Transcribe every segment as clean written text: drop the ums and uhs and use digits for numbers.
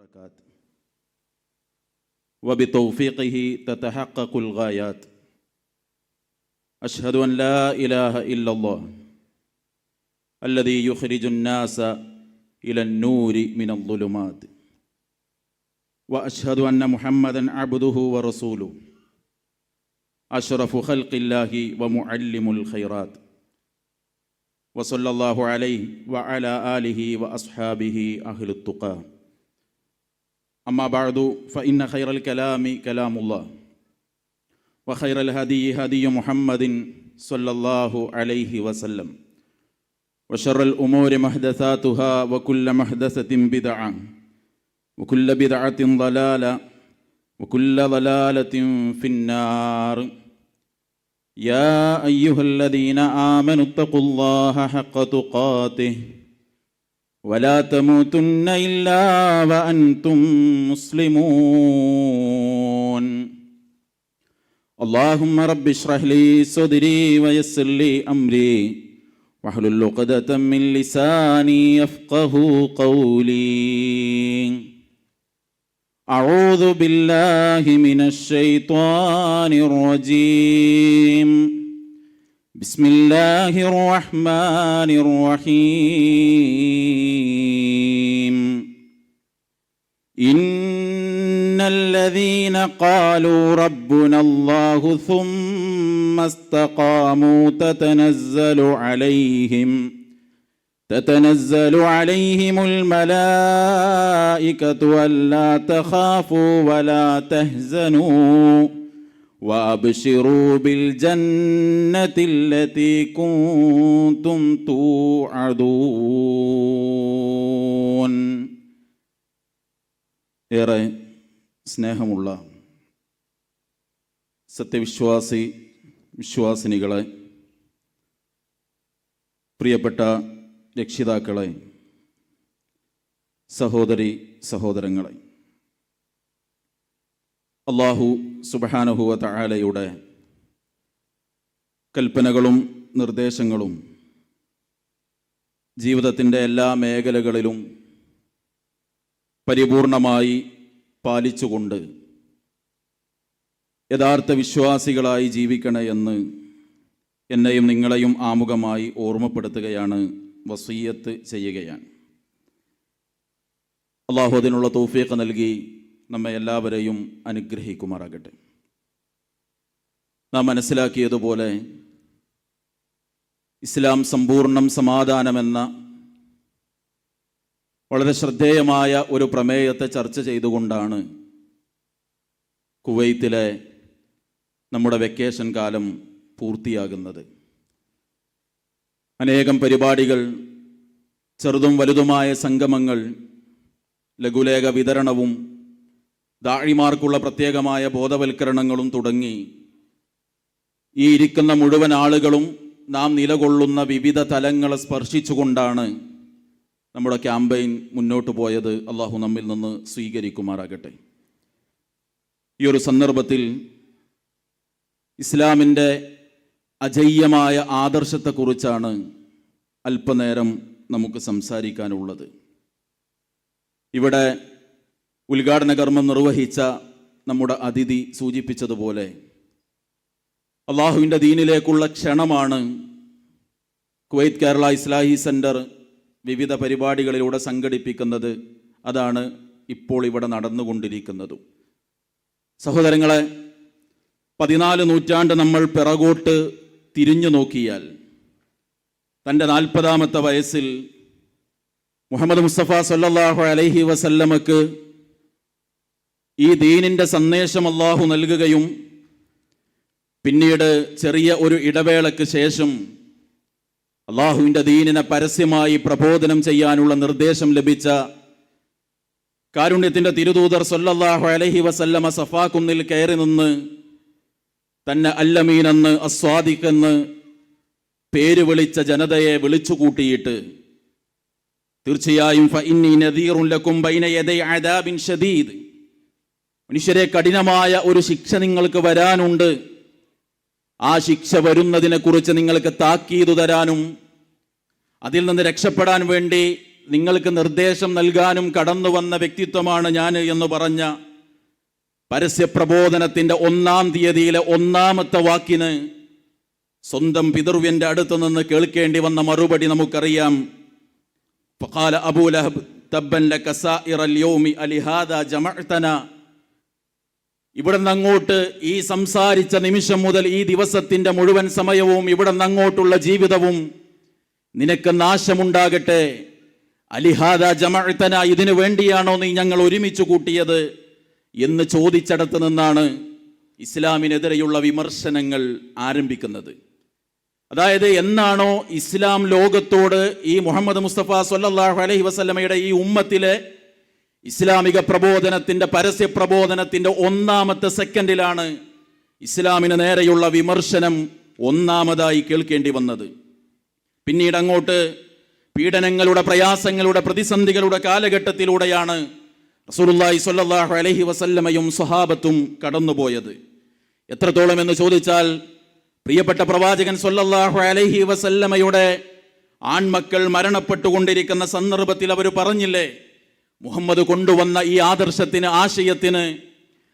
البركات وبتوفيقه تتحقق الغايات. أشهد أن لا إله إلا الله الذي يخرج الناس إلى النور من الظلمات، وأشهد أن محمدًا عبده ورسوله أشرف خلق الله ومعلم الخيرات، وصلى الله عليه وعلى آله وأصحابه أهل التقى. أما بعد، فإن خير الكلام كلام الله، وخير الهدي هدي محمد صلى الله عليه وسلم، وشر الأمور محدثاتها، وكل محدثة بدعة، وكل بدعة ضلالة، وكل ضلالة في النار. يا أيها الذين آمنوا اتقوا الله حق تقاته ولا تموتن إلا وأنتم مسلمون. اللهم رب اشرح لي صدري ويسر لي أمري واحلل عقدة من لساني يفقهوا قولي. أعوذ بالله من الشيطان الرجيم. بسم الله الرحمن الرحيم. إن الذين قالوا ربنا الله ثم استقاموا تتنزل عليهم الملائكة ألا تخافوا ولا تحزنوا وأبشروا بالجنة التي كنتم توعدون. ഏറെ സ്നേഹമുള്ള വിശ്വാസിനികളെ, പ്രിയപ്പെട്ട രക്ഷിതാക്കളെ, സഹോദരി സഹോദരങ്ങളെ, അല്ലാഹു സുബ്ഹാനഹു വ തആലയുടെ കൽപ്പനകളും നിർദ്ദേശങ്ങളും ജീവിതത്തിൻ്റെ എല്ലാ മേഖലകളിലും പരിപൂർണമായി പാലിച്ചുകൊണ്ട് യഥാർത്ഥ വിശ്വാസികളായി ജീവിക്കണേ എന്ന് എന്നെയും നിങ്ങളെയും ആമുഖമായി ഓർമ്മപ്പെടുത്തുകയാണ്, വസിയ്യത്ത് ചെയ്യുകയാണ്. അല്ലാഹു അതിനുള്ള തൗഫീഖ് നൽകി നമ്മെ എല്ലാവരെയും അനുഗ്രഹിക്കുമാറാകട്ടെ. നാം മനസ്സിലാക്കിയതുപോലെ ഇസ്ലാം സമ്പൂർണ്ണം സമാധാനമെന്ന വളരെ ശ്രദ്ധേയമായ ഒരു പ്രമേയത്തെ ചർച്ച ചെയ്തുകൊണ്ടാണ് കുവൈത്തിലെ നമ്മുടെ വെക്കേഷൻ കാലം പൂർത്തിയാകുന്നത്. അനേകം പരിപാടികൾ, ചെറുതും വലുതുമായ സംഗമങ്ങൾ, ലഘുലേഖ വിതരണവും ദാഇമാർക്കുള്ള പ്രത്യേകമായ ബോധവൽക്കരണങ്ങളും തുടങ്ങി ഈ ഇരിക്കുന്ന മുഴുവൻ ആളുകളും നാം നിലകൊള്ളുന്ന വിവിധ തലങ്ങളെ സ്പർശിച്ചുകൊണ്ടാണ് നമ്മുടെ ക്യാമ്പയിൻ മുന്നോട്ട് പോയത്. അള്ളാഹു നമ്മിൽ നിന്ന് സ്വീകരിക്കുമാറാകട്ടെ. ഈ ഒരു സന്ദർഭത്തിൽ ഇസ്ലാമിൻ്റെ അജയ്യമായ ആദർശത്തെക്കുറിച്ചാണ് അല്പനേരം നമുക്ക് സംസാരിക്കാനുള്ളത്. ഇവിടെ ഉദ്ഘാടന കർമ്മം നിർവഹിച്ച നമ്മുടെ അതിഥി സൂചിപ്പിച്ചതുപോലെ അള്ളാഹുവിൻ്റെ ദീനിലേക്കുള്ള ക്ഷണമാണ് കുവൈത്ത് കേരള ഇസ്ലാഹി സെൻറ്റർ വിവിധ പരിപാടികളിലൂടെ സംഘടിപ്പിക്കുന്നത്. അതാണ് ഇപ്പോൾ ഇവിടെ നടന്നുകൊണ്ടിരിക്കുന്നതും. സഹോദരങ്ങളെ, 14 നൂറ്റാണ്ട് നമ്മൾ പിറകോട്ട് തിരിഞ്ഞു നോക്കിയാൽ തൻ്റെ 40ാമത്തെ വയസ്സിൽ മുഹമ്മദ് മുസ്തഫ സല്ലല്ലാഹു അലൈഹി വസല്ലമക്ക് ഈ ദീനിൻ്റെ സന്ദേശം അല്ലാഹു നൽകുകയും പിന്നീട് ചെറിയ ഒരു ഇടവേളയ്ക്ക് ശേഷം അല്ലാഹുവിൻ്റെ ദീനിനെ പരസ്യമായി പ്രബോധനം ചെയ്യാനുള്ള നിർദ്ദേശം ലഭിച്ച കാരുണ്യത്തിൻ്റെ തിരുദൂതർ സല്ലല്ലാഹു അലൈഹി വസല്ലമ സഫാ കുന്നിൽ കയറി നിന്ന് തന്നെ അല്ലമീൻ എന്ന്, അസ്വാദിഖ് എന്ന് പേര് വിളിച്ച ജനതയെ വിളിച്ചുകൂട്ടിയിട്ട് തീർച്ചയായും ഫഇന്നി നദീറുൻ ലക്കും ബൈന യദൈ അദാബിൻ ശദീദ്, മനുഷ്യരെ കഠിനമായ ഒരു ശിക്ഷ നിങ്ങൾക്ക് വരാനുണ്ട്, ആ ശിക്ഷ വരുന്നതിനെ കുറിച്ച് നിങ്ങൾക്ക് താക്കീത് തരാനും അതിൽ നിന്ന് രക്ഷപ്പെടാൻ വേണ്ടി നിങ്ങൾക്ക് നിർദ്ദേശം നൽകാനും കടന്നു വന്ന വ്യക്തിത്വമാണ് ഞാൻ എന്ന് പറഞ്ഞ പരസ്യപ്രബോധനത്തിന്റെ 1-ാം തീയതിയിലെ 1-ാമത്തെ വാക്കിന് സ്വന്തം പിതൃവ്യന്റെ അടുത്ത് നിന്ന് കേൾക്കേണ്ടി വന്ന മറുപടി നമുക്കറിയാം. ഫഖാല അബൂ ലഹബ് തബ്ബൻ ലക സായിറൽ യൗമി അലിഹാദാ ജമഅതനാ. ഇവിടുന്ന് അങ്ങോട്ട് ഈ സംസാരിച്ച നിമിഷം മുതൽ ഈ ദിവസത്തിന്റെ മുഴുവൻ സമയവും ഇവിടുന്ന് അങ്ങോട്ടുള്ള ജീവിതവും നിനക്ക് നാശമുണ്ടാകട്ടെ. അലിഹാദാ ജമഅതനാ, ഇതിനു വേണ്ടിയാണോ നീ ഞങ്ങൾ ഒരുമിച്ച് കൂട്ടിയത് എന്ന് ചോദിച്ചിടത്ത് നിന്നാണ് ഇസ്ലാമിനെതിരെയുള്ള വിമർശനങ്ങൾ ആരംഭിക്കുന്നത്. അതായത് എന്നാണോ ഇസ്ലാം ലോകത്തോട് ഈ മുഹമ്മദ് മുസ്തഫ സ്വല്ലല്ലാഹു അലൈഹി വസല്ലമയുടെ ഈ ഉമ്മത്തിലെ ഇസ്ലാമിക പ്രബോധനത്തിന്റെ പരസ്യ പ്രബോധനത്തിന്റെ 1-ാമത്തെ സെക്കൻഡിലാണ് ഇസ്ലാമിന് നേരെയുള്ള വിമർശനം 1-ാമതായി കേൾക്കേണ്ടി വന്നത്. പിന്നീട് അങ്ങോട്ട് പീഡനങ്ങളുടെ, പ്രയാസങ്ങളുടെ, പ്രതിസന്ധികളുടെ കാലഘട്ടത്തിലൂടെയാണ് റസൂലുള്ളാഹി സ്വല്ലല്ലാഹു അലൈഹി വസല്ലമയും സ്വഹാബത്തും കടന്നുപോയത്. എത്രത്തോളം എന്ന് ചോദിച്ചാൽ, പ്രിയപ്പെട്ട പ്രവാചകൻ സ്വല്ലല്ലാഹു അലൈഹി വസല്ലമയുടെ ആൺമക്കൾ മരണപ്പെട്ടുകൊണ്ടിരിക്കുന്ന സന്ദർഭത്തിൽ അവർ പറഞ്ഞില്ലേ, മുഹമ്മദ് കൊണ്ടുവന്ന ഈ ആദർശത്തിന്, ആശയത്തിന്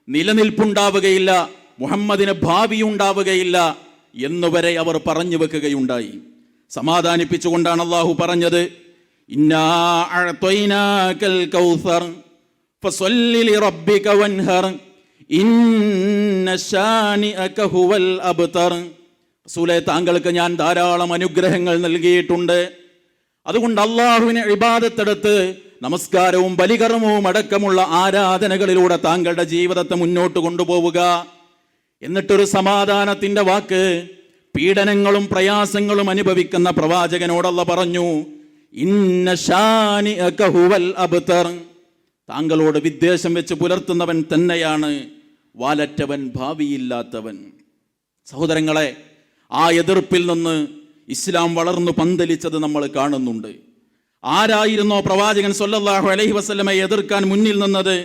നിലനിൽപ്പുണ്ടാവുകയില്ല, മുഹമ്മദിന് ഭാവിയുണ്ടാവുകയില്ല എന്നുവരെ അവർ പറഞ്ഞു വെക്കുകയുണ്ടായി. സമാധാനിപ്പിച്ചുകൊണ്ടാണ് അല്ലാഹു പറഞ്ഞത്, ഇന്നാ അഅ്തൈനാകൽ കൗസർ ഫസല്ലി ലിറബ്ബിക വൻഹർ ഇന്ന ശാനിഅക ഹുവൽ അബ്തർ. റസൂലേ, താങ്കൾക്ക് ഞാൻ ധാരാളം അനുഗ്രഹങ്ങൾ നൽകിയിട്ടുണ്ട്. അതുകൊണ്ട് അല്ലാഹുവിനെ ഇബാദത്തെടുത്ത് നമസ്കാരവും ബലികർമ്മവും അടക്കമുള്ള ആരാധനകളിലൂടെ താങ്കളുടെ ജീവിതത്തെ മുന്നോട്ട് കൊണ്ടുപോവുക. എന്നിട്ടൊരു സമാധാനത്തിന്റെ വാക്ക്, പീഡനങ്ങളും പ്രയാസങ്ങളും അനുഭവിക്കുന്ന പ്രവാചകനോടല്ല പറഞ്ഞു, ഇന്ന ശാനിഅക ഹുവൽ അബ്തർ, താങ്കളോട് വിദ്വേഷം വെച്ച് പുലർത്തുന്നവൻ തന്നെയാണ് വാലറ്റവൻ, ഭാവിയില്ലാത്തവൻ. സഹോദരങ്ങളെ, ആ എതിർപ്പിൽ നിന്ന് ഇസ്ലാം വളർന്നു പന്തലിച്ചത് നമ്മൾ കാണുന്നുണ്ട്. ആരായിരുന്നോ പ്രവാചകൻ സ്വല്ലല്ലാഹു അലൈഹി വസല്ലമയെ എതിർക്കാൻ മുന്നിൽ നിന്നത്,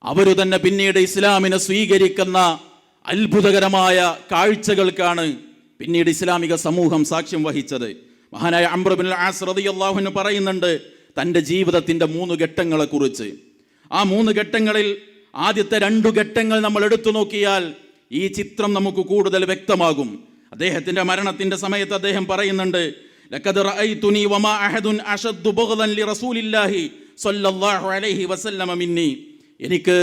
അവരു തന്നെ പിന്നീട് ഇസ്ലാമിനെ സ്വീകരിക്കുന്ന അത്ഭുതകരമായ കാഴ്ചകൾക്കാണ് പിന്നീട് ഇസ്ലാമിക സമൂഹം സാക്ഷ്യം വഹിച്ചത്. മഹാനായ അംർ ഇബ്നുൽ ആസ് റളിയല്ലാഹു അൻഹു പറയുന്നുണ്ട് തൻ്റെ ജീവിതത്തിൻ്റെ 3 ഘട്ടങ്ങളെ കുറിച്ച്. ആ 3 ഘട്ടങ്ങളിൽ ആദ്യത്തെ 2 ഘട്ടങ്ങൾ നമ്മൾ എടുത്തു നോക്കിയാൽ ഈ ചിത്രം നമുക്ക് കൂടുതൽ വ്യക്തമാകും. അദ്ദേഹത്തിന്റെ മരണത്തിന്റെ സമയത്ത് അദ്ദേഹം പറയുന്നുണ്ട്, ലഖദ് റഅയ്തുനി വമാ അഹദുൻ അശദ്ദു ബഗ്ളൻ ലിറസൂലില്ലാഹി സ്വല്ലല്ലാഹു അലൈഹി വസല്ലമ മിന്നി. എനിക്ക്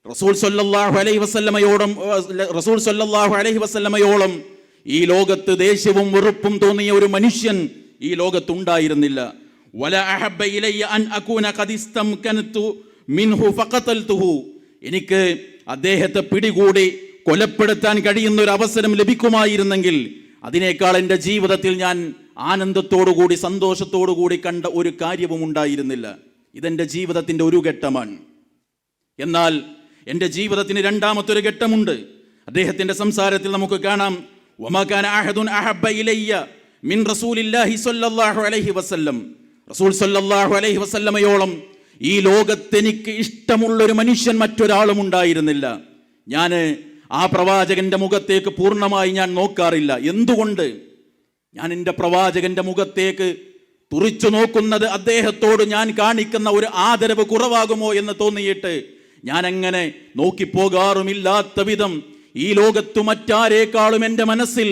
റസൂൽ സ്വല്ലല്ലാഹു അലൈഹി വസല്ലമയോളം ഈ ലോകത്ത് ദേഷ്യവും വെറുപ്പും തോന്നിയ ഒരു മനുഷ്യൻ ഈ ലോകത്തുണ്ടായിരുന്നില്ല. വല അഹബ്ബ ഇലയ്യ അൻ അകൂന ഖദ് ഇസ്തംകനതു മിൻഹു ഫഖതൽതുഹു. എനിക്ക് അദ്ദേഹത്തെ പിടികൂടി കൊലപ്പെടുത്താൻ കഴിയുന്ന ഒരു അവസരം ലഭിക്കുമായിരുന്നെങ്കിൽ അതിനേക്കാൾ എൻ്റെ ജീവിതത്തിൽ ഞാൻ ആനന്ദത്തോടുകൂടി, സന്തോഷത്തോടുകൂടി കണ്ട ഒരു കാര്യവും ഉണ്ടായിരുന്നില്ല. ഇതെൻ്റെ ജീവിതത്തിൻ്റെ ഒരു ഘട്ടമാണ്. എന്നാൽ എൻ്റെ ജീവിതത്തിന് 2-മത്തൊരു ഘട്ടമുണ്ട്. അദ്ദേഹത്തിൻ്റെ സംസാരത്തിൽ നമുക്ക് കാണാം, വമാ കാന അഹദുൻ അഹബ്ബ ഇലയ്യ മിൻ റസൂലില്ലാഹി സ്വല്ലല്ലാഹു അലൈഹി വസല്ലം. റസൂൽ സ്വല്ലല്ലാഹു അലൈഹി വസല്ലമയോളം ഈ ലോകത്തെനിക്ക് ഇഷ്ടമുള്ളൊരു മനുഷ്യൻ മറ്റൊരാളും ഉണ്ടായിരുന്നില്ല. ഞാൻ ആ പ്രവാചകന്റെ മുഖത്തേക്ക് പൂർണ്ണമായി ഞാൻ നോക്കാറില്ല. എന്തുകൊണ്ട്? ഞാൻ എൻ്റെ പ്രവാചകന്റെ മുഖത്തേക്ക് തുറിച്ചു നോക്കുന്നത് അദ്ദേഹത്തോട് ഞാൻ കാണിക്കുന്ന ഒരു ആദരവ് കുറവാകുമോ എന്ന് തോന്നിയിട്ട് ഞാൻ അങ്ങനെ നോക്കിപ്പോകാറുമില്ലാത്ത വിധം ഈ ലോകത്തു മറ്റാരേക്കാളും എൻ്റെ മനസ്സിൽ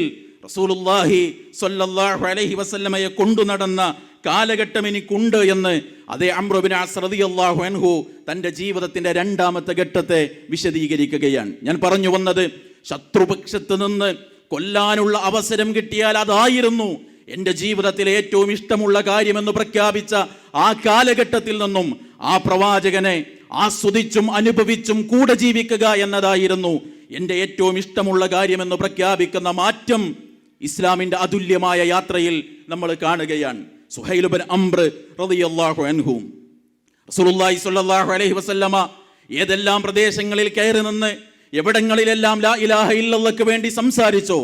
റസൂലുള്ളാഹി സ്വല്ലല്ലാഹു അലൈഹി വസല്ലമയെ കൊണ്ടു നടന്ന കാലഘട്ടം എനിക്കുണ്ട് എന്ന് അതേ അംർ ഇബ്നു ആസ് റളിയല്ലാഹു അൻഹു തൻ്റെ ജീവിതത്തിൻ്റെ 2-മത്തെ ഘട്ടത്തെ വിശദീകരിക്കുകയാണ്. ഞാൻ പറഞ്ഞു വന്നത്, ശത്രുപക്ഷത്ത് നിന്ന് കൊല്ലാനുള്ള അവസരം കിട്ടിയാൽ അതായിരുന്നു എൻ്റെ ജീവിതത്തിലെ ഏറ്റവും ഇഷ്ടമുള്ള കാര്യമെന്ന് പ്രഖ്യാപിച്ച ആ കാലഘട്ടത്തിൽ നിന്നും ആ പ്രവാചകനെ ആസ്വദിച്ചും അനുഭവിച്ചും കൂടെ ജീവിക്കുക എന്നതായിരുന്നു എൻ്റെ ഏറ്റവും ഇഷ്ടമുള്ള കാര്യമെന്ന് പ്രഖ്യാപിക്കുന്ന മാറ്റം ഇസ്ലാമിൻ്റെ അതുല്യമായ യാത്രയിൽ നമ്മൾ കാണുകയാണ്. സുഹൈൽ ഇബ്നു അംർ റളിയല്ലാഹു അൻഹു, റസൂലുള്ളാഹി സ്വല്ലല്ലാഹു അലൈഹി വസല്ലമ ഏതെല്ലാം പ്രദേശങ്ങളിൽ കയറി നിന്ന് എവിടങ്ങളിലെല്ലാം ലാ ഇലാഹ ഇല്ലല്ലാഹ്ക്ക് വേണ്ടി സംസാരിച്ചോ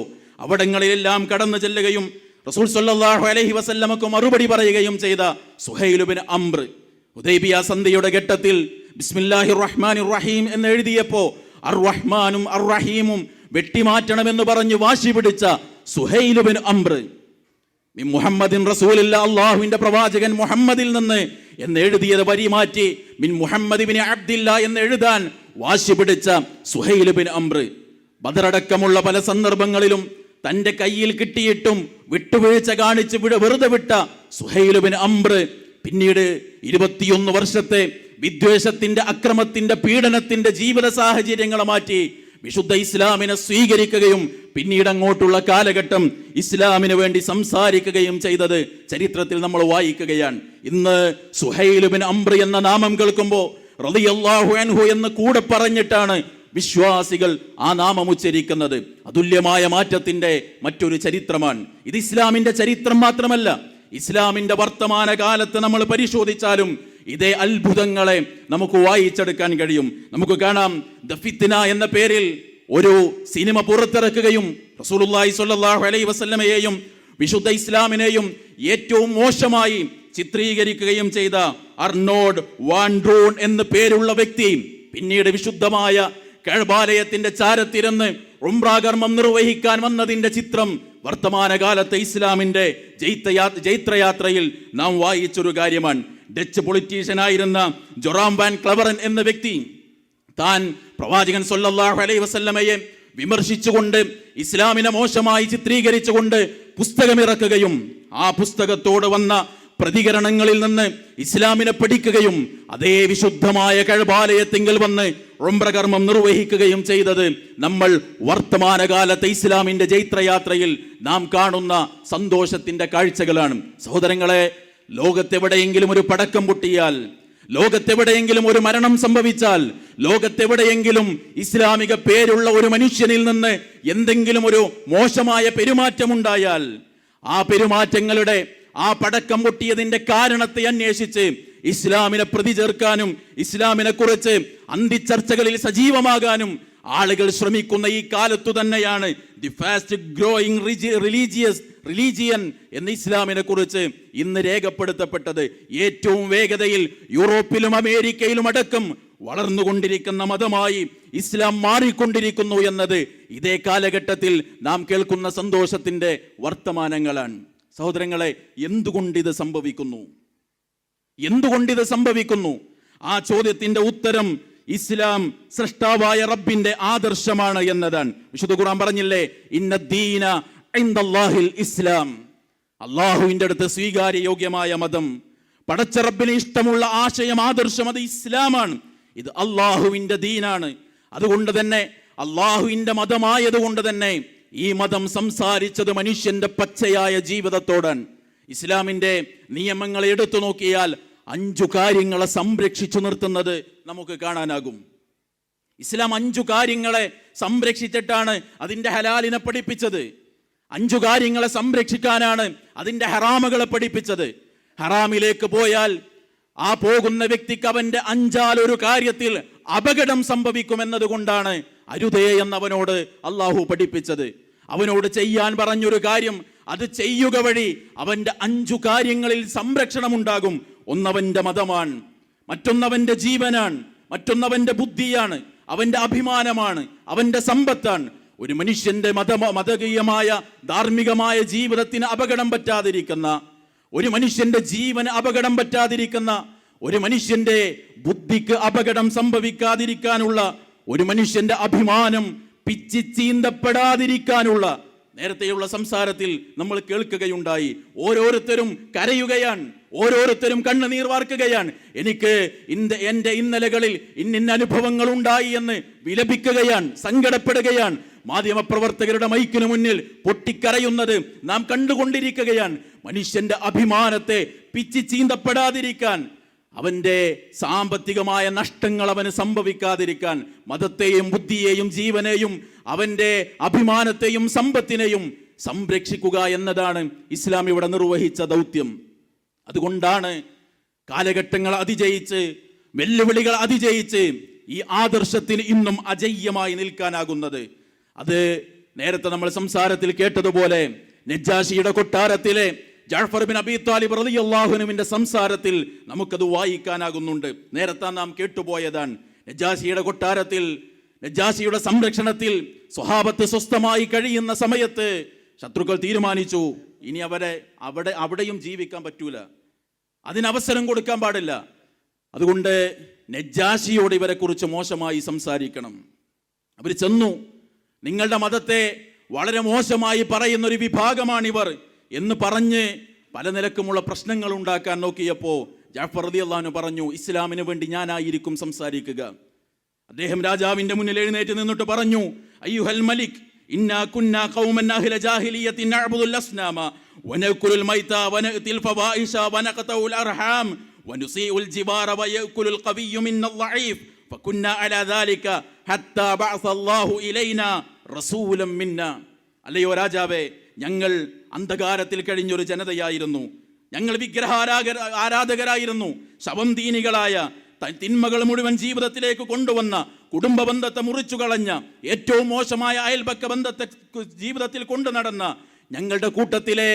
അവിടങ്ങളിലെല്ലാം കടന്നു ചെല്ലുകയും റസൂൽ സ്വല്ലല്ലാഹു അലൈഹി വസല്ലമക്ക് മറുപടി പറയുകയും ചെയ്ത സുഹൈൽ ഇബ്നു അംർ, ഹുദൈബിയ സന്ധിയുടെ ഘട്ടത്തിൽ ബിസ്മില്ലാഹിർ റഹ്മാനിർ റഹീം എന്ന് എഴുതിയപ്പോൾ അർ റഹ്മാനും അർ റഹീമും വെട്ടിമാറ്റണമെന്ന് പറഞ്ഞ് വാശി പിടിച്ച സുഹൈൽ ഇബ്നു അംർ, മുഹമ്മദിൻ റസൂലില്ല, അള്ളാഹുവിന്റെ പ്രവാചകൻ മുഹമ്മദിൽ നിന്ന് എന്ന് എഴുതിയത് വരി മാറ്റി മിൻ മുഹമ്മദ് ഇബ്നു അബ്ദില്ല എന്ന് എഴുതാൻ വാശി പിടിച്ച സുഹൈൽ ബിൻ അംർ, ബദറടക്കമുള്ള പല സന്ദർഭങ്ങളിലും തന്റെ കയ്യിൽ കിട്ടിയിട്ടും വിട്ടുവീഴ്ച കാണിച്ച് വെറുതെ വിട്ട സുഹൈൽ ബിൻ അംർ പിന്നീട് 21 വർഷത്തെ വിദ്വേഷത്തിന്റെ, അക്രമത്തിന്റെ, പീഡനത്തിന്റെ ജീവിത സാഹചര്യങ്ങളെ മാറ്റി വിശുദ്ധ ഇസ്ലാമിനെ സ്വീകരിക്കുകയും പിന്നീട് അങ്ങോട്ടുള്ള കാലഘട്ടം ഇസ്ലാമിന് വേണ്ടി സംസാരിക്കുകയും ചെയ്തത് ചരിത്രത്തിൽ നമ്മൾ വായിക്കുകയാണ്. ഇന്ന് സുഹൈൽ ബിൻ അംർ എന്ന നാമം കേൾക്കുമ്പോൾ റളിയല്ലാഹു അൻഹു എന്ന് കൂടെ പറഞ്ഞിട്ടാണ് വിശ്വാസികൾ ആ നാമം ഉച്ചരിക്കുന്നത്. അതുല്യമായ മാറ്റത്തിന്റെ മറ്റൊരു ചരിത്രമാണ് ഇത്. ഇസ്ലാമിന്റെ ചരിത്രം മാത്രമല്ല, ഇസ്ലാമിന്റെ വർത്തമാന കാലത്ത് നമ്മൾ പരിശോധിച്ചാലും ഇതേ അത്ഭുതങ്ങളെ നമുക്ക് വായിച്ചെടുക്കാൻ കഴിയും. നമുക്ക് കാണാം, ദ ഫിത്ന എന്ന പേരിൽ ഒരു സിനിമ പുറത്തിറക്കുകയും റസൂലുള്ളാഹി സ്വല്ലല്ലാഹു അലൈഹി വസല്ലമയെയും വിശുദ്ധ ഇസ്ലാമിനെയും ഏറ്റവും മോശമായി ചിത്രീകരിക്കുകയും ചെയ്ത അർണോൾഡ് വാൻ ഡ്രൂൺ എന്ന പേരുള്ള വ്യക്തി പിന്നീട് വിശുദ്ധമായ കഅബാലയത്തിന്റെ ചാരത്തിരുന്ന് ഉംറ കർമ്മം നിർവഹിക്കാൻ വന്നതിന്റെ ചിത്രം വർത്തമാനകാലത്തെ ഇസ്ലാമിന്റെ ജൈത്രയാത്രയിൽ നാം വായിച്ചൊരു കാര്യമാണ്. ഡച്ച് പൊളിറ്റീഷ്യനായിരുന്ന ജൊറാം വാൻ ക്ലവറൻ എന്ന വ്യക്തി താൻ പ്രവാചകൻ സ്വല്ലല്ലാഹു അലൈഹി വസല്ലമയെ വിമർശിച്ചുകൊണ്ട്, ഇസ്ലാമിനെ മോശമായി ചിത്രീകരിച്ചുകൊണ്ട് പുസ്തകമിറക്കുകയും ആ പുസ്തകത്തോട് വന്ന പ്രതികരണങ്ങളിൽ നിന്ന് ഇസ്ലാമിനെ പഠിക്കുകയും അതേ വിശുദ്ധമായ കഅബാലയത്തിങ്കൽ വന്ന് ഉംറ കർമ്മം നിർവഹിക്കുകയും ചെയ്തത് നമ്മൾ വർത്തമാനകാലത്തെ ഇസ്ലാമിന്റെ ജൈത്രയാത്രയിൽ നാം കാണുന്ന സന്തോഷത്തിന്റെ കാഴ്ചകളാണ്. സഹോദരങ്ങളെ, ലോകത്തെവിടെയെങ്കിലും ഒരു പടക്കം പൊട്ടിയാൽ, ലോകത്തെവിടെയെങ്കിലും ഒരു മരണം സംഭവിച്ചാൽ, ലോകത്തെവിടെയെങ്കിലും ഇസ്ലാമിക പേരുള്ള ഒരു മനുഷ്യനിൽ നിന്ന് എന്തെങ്കിലും ഒരു മോശമായ പെരുമാറ്റമുണ്ടായാൽ, ആ പെരുമാറ്റങ്ങളുടെ, ആ പടക്കം പൊട്ടിയതിന്റെ കാരണത്തെ അന്വേഷിച്ച് ഇസ്ലാമിനെ പ്രതി ചേർക്കാനും ഇസ്ലാമിനെ കുറിച്ച് അന്തിച്ചർച്ചകളിൽ സജീവമാകാനും ആളുകൾ ശ്രമിക്കുന്ന ഈ കാലത്തു തന്നെയാണ് ദി ഫാസ്റ്റ് ഗ്രോയിങ് റിലീജിയൻ എന്ന ഇസ്ലാമിനെ കുറിച്ച് ഇന്ന് രേഖപ്പെടുത്തപ്പെട്ടത്. ഏറ്റവും വേഗതയിൽ യൂറോപ്പിലും അമേരിക്കയിലും അടക്കം വളർന്നുകൊണ്ടിരിക്കുന്ന മതമായി ഇസ്ലാം മാറിക്കൊണ്ടിരിക്കുന്നു എന്നത് ഇതേ കാലഘട്ടത്തിൽ നാം കേൾക്കുന്ന സന്തോഷത്തിന്റെ വർത്തമാനങ്ങളാണ്. സഹോദരങ്ങളെ, എന്തുകൊണ്ടിത് സംഭവിക്കുന്നു? എന്തുകൊണ്ടിത് സംഭവിക്കുന്നു? ആ ചോദ്യത്തിന്റെ ഉത്തരം ഇസ്ലാം സൃഷ്ടാവായ റബ്ബിന്റെ ആദർശമാണ് എന്നതാണ്. വിശുദ്ധ ഖുർആൻ പറഞ്ഞില്ലേ, ഇന്ന ദീന ഇൻദല്ലാഹിൽ ഇസ്ലാം, അള്ളാഹുവിന്റെ അടുത്ത് സ്വീകാര്യയോഗ്യമായ മതം, പടച്ച റബ്ബിന് ഇഷ്ടമുള്ള ആശയം, ആദർശം അത് ഇസ്ലാമാണ്. ഇത് അള്ളാഹുവിന്റെ ദീനാണ്. അതുകൊണ്ട് തന്നെ അള്ളാഹുവിന്റെ മതമായതുകൊണ്ട് തന്നെ ഈ മതം സംസാരിച്ചത് മനുഷ്യന്റെ പച്ചയായ ജീവിതത്തോടാണ്. ഇസ്ലാമിന്റെ നിയമങ്ങളെ എടുത്തു നോക്കിയാൽ 5 കാര്യങ്ങളെ സംരക്ഷിച്ചു നിർത്തുന്നത് നമുക്ക് കാണാനാകും. ഇസ്ലാം 5 കാര്യങ്ങളെ സംരക്ഷിച്ചിട്ടാണ് അതിന്റെ ഹലാലിനെ പഠിപ്പിച്ചത്. 5 കാര്യങ്ങളെ സംരക്ഷിക്കാനാണ് അതിന്റെ ഹറാമുകളെ പഠിപ്പിച്ചത്. ഹറാമിലേക്ക് പോയാൽ ആ പോകുന്ന വ്യക്തിക്ക് അവന്റെ 5 കാര്യത്തിൽ അപകടം സംഭവിക്കുമെന്നത് കൊണ്ടാണ് അരുതേ എന്നവനോട് അള്ളാഹു പഠിപ്പിച്ചത്. അവനോട് ചെയ്യാൻ പറഞ്ഞൊരു കാര്യം അത് ചെയ്യുക വഴി അവന്റെ 5 കാര്യങ്ങളിൽ സംരക്ഷണമുണ്ടാകും. ഒന്നവന്റെ മതമാണ്, മറ്റൊന്നവന്റെ ജീവനാണ്, മറ്റൊന്നവന്റെ ബുദ്ധിയാണ്, അവന്റെ അഭിമാനമാണ്, അവന്റെ സമ്പത്താണ്. ഒരു മനുഷ്യന്റെ മതകീയമായ ധാർമ്മികമായ ജീവിതത്തിന് അപകടം പറ്റാതിരിക്കുന്ന, ഒരു മനുഷ്യന്റെ ജീവന് അപകടം പറ്റാതിരിക്കുന്ന, ഒരു മനുഷ്യന്റെ ബുദ്ധിക്ക് അപകടം സംഭവിക്കാതിരിക്കാനുള്ള, ഒരു മനുഷ്യന്റെ അഭിമാനം പിച്ചി ചീന്തപ്പെടാതിരിക്കാനുള്ള നേരത്തെയുള്ള സംസാരത്തിൽ നമ്മൾ കേൾക്കുകയുണ്ടായി. ഓരോരുത്തരും കരയുകയാണ്, ഓരോരുത്തരും കണ്ണുനീർ വാർക്കുകയാണ്. എനിക്ക് എൻ്റെ ഇന്നലകളിൽ ഇന്ന അനുഭവങ്ങൾ ഉണ്ടായി എന്ന് വിലപിക്കുകയാണ്, സങ്കടപ്പെടുകയാണ്. മാധ്യമപ്രവർത്തകരുടെ മൈക്കിന് മുന്നിൽ പൊട്ടിക്കരയുന്നത് നാം കണ്ടുകൊണ്ടിരിക്കുകയാണ്. മനുഷ്യന്റെ അഭിമാനത്തെ പിച്ചി ചീന്തപ്പെടാതിരിക്കാൻ, അവന്റെ സാമ്പത്തികമായ നഷ്ടങ്ങൾ അവന് സംഭവിക്കാതിരിക്കാൻ, മതത്തെയും ബുദ്ധിയെയും ജീവനെയും അവന്റെ അഭിമാനത്തെയും സമ്പത്തിനെയും സംരക്ഷിക്കുക എന്നതാണ് ഇസ്ലാം ഇവിടെ നിർവഹിച്ച ദൗത്യം. അതുകൊണ്ടാണ് കാലഘട്ടങ്ങൾ അതിജയിച്ച്, വെല്ലുവിളികൾ അതിജയിച്ച് ഈ ആദർശത്തിന് ഇന്നും അജയ്യമായി നിൽക്കാനാകുന്നത്. അത് നേരത്തെ നമ്മൾ സംസാരത്തിൽ കേട്ടതുപോലെ നജ്ജാശിയുടെ കൊട്ടാരത്തിലെ ജഅഫർ ബിൻ അബീ താലിബ് റളിയല്ലാഹു അൻഹുവിന്റെ സംസാരത്തിൽ നമുക്കത് വായിക്കാനാകുന്നുണ്ട്. നേരത്തെ നാം കേട്ടുപോയതാണ്. നജ്ജാശിയുടെ കൊട്ടാരത്തിൽ, നജ്ജാശിയുടെ സംരക്ഷണത്തിൽ സ്വഹാബത്ത് സ്വസ്ഥമായി കഴിയുന്ന സമയത്ത് ശത്രുക്കൾ തീരുമാനിച്ചു ഇനി അവിടെയും ജീവിക്കാൻ പറ്റൂല, അതിനവസരം കൊടുക്കാൻ പാടില്ല. അതുകൊണ്ട് നജ്ജാശിയോട് ഇവരെ കുറിച്ച് മോശമായി സംസാരിക്കണം. അവർ ചെന്നു, നിങ്ങളുടെ മതത്തെ വളരെ മോശമായി പറയുന്നൊരു വിഭാഗമാണിവർ എന്ന് പറഞ്ഞ് പല നിലക്കുമുള്ള പ്രശ്നങ്ങൾ ഉണ്ടാക്കാൻ നോക്കിയപ്പോൾ ജഅഫർ റളിയല്ലാഹു അൻഹു പറഞ്ഞു, ഇസ്ലാമിന് വേണ്ടി ഞാനായിരിക്കും സംസാരിക്കുക. അദ്ദേഹം രാജാവിന്റെ മുന്നിൽ എഴുന്നേറ്റ് നിന്നിട്ട് പറഞ്ഞു, അയ്യുഹൽ മലിക് ഇന്നാ കുന്നാ ഖൗമൻ അഹ്ല ജാഹിലിയ്യത്തിൻ നഅ്ബുദുൽ അസ്നാമ വനഅകുലുൽ മൈത വനഅതിൽ ഫവായിഷ വനഖതഉൽ അർഹാം വനുസീഉൽ ജിവാറ വയഅകുലുൽ ഖവിയ്യു മിന്നൽ ളഈഫ് ഫകുന്നാ അലാ ദാലിക ഹത്താ ബഅസല്ലാഹു ഇലൈനാ റസൂലൻ മിന്നാ. അല്ലയോ രാജാവേ, ഞങ്ങൾ അന്ധകാരത്തിൽ കഴിഞ്ഞൊരു ജനതയായിരുന്നു, ഞങ്ങൾ ആരാധകരായിരുന്നു, ശവംതീനികളായ, തിന്മകൾ മുഴുവൻ ജീവിതത്തിലേക്ക് കൊണ്ടുവന്ന, കുടുംബ ബന്ധത്തെ മുറിച്ചു കളഞ്ഞ, ഏറ്റവും മോശമായ അയൽപക്ക ബന്ധത്തെ ജീവിതത്തിൽ കൊണ്ടു നടന്ന ഞങ്ങളുടെ കൂട്ടത്തിലെ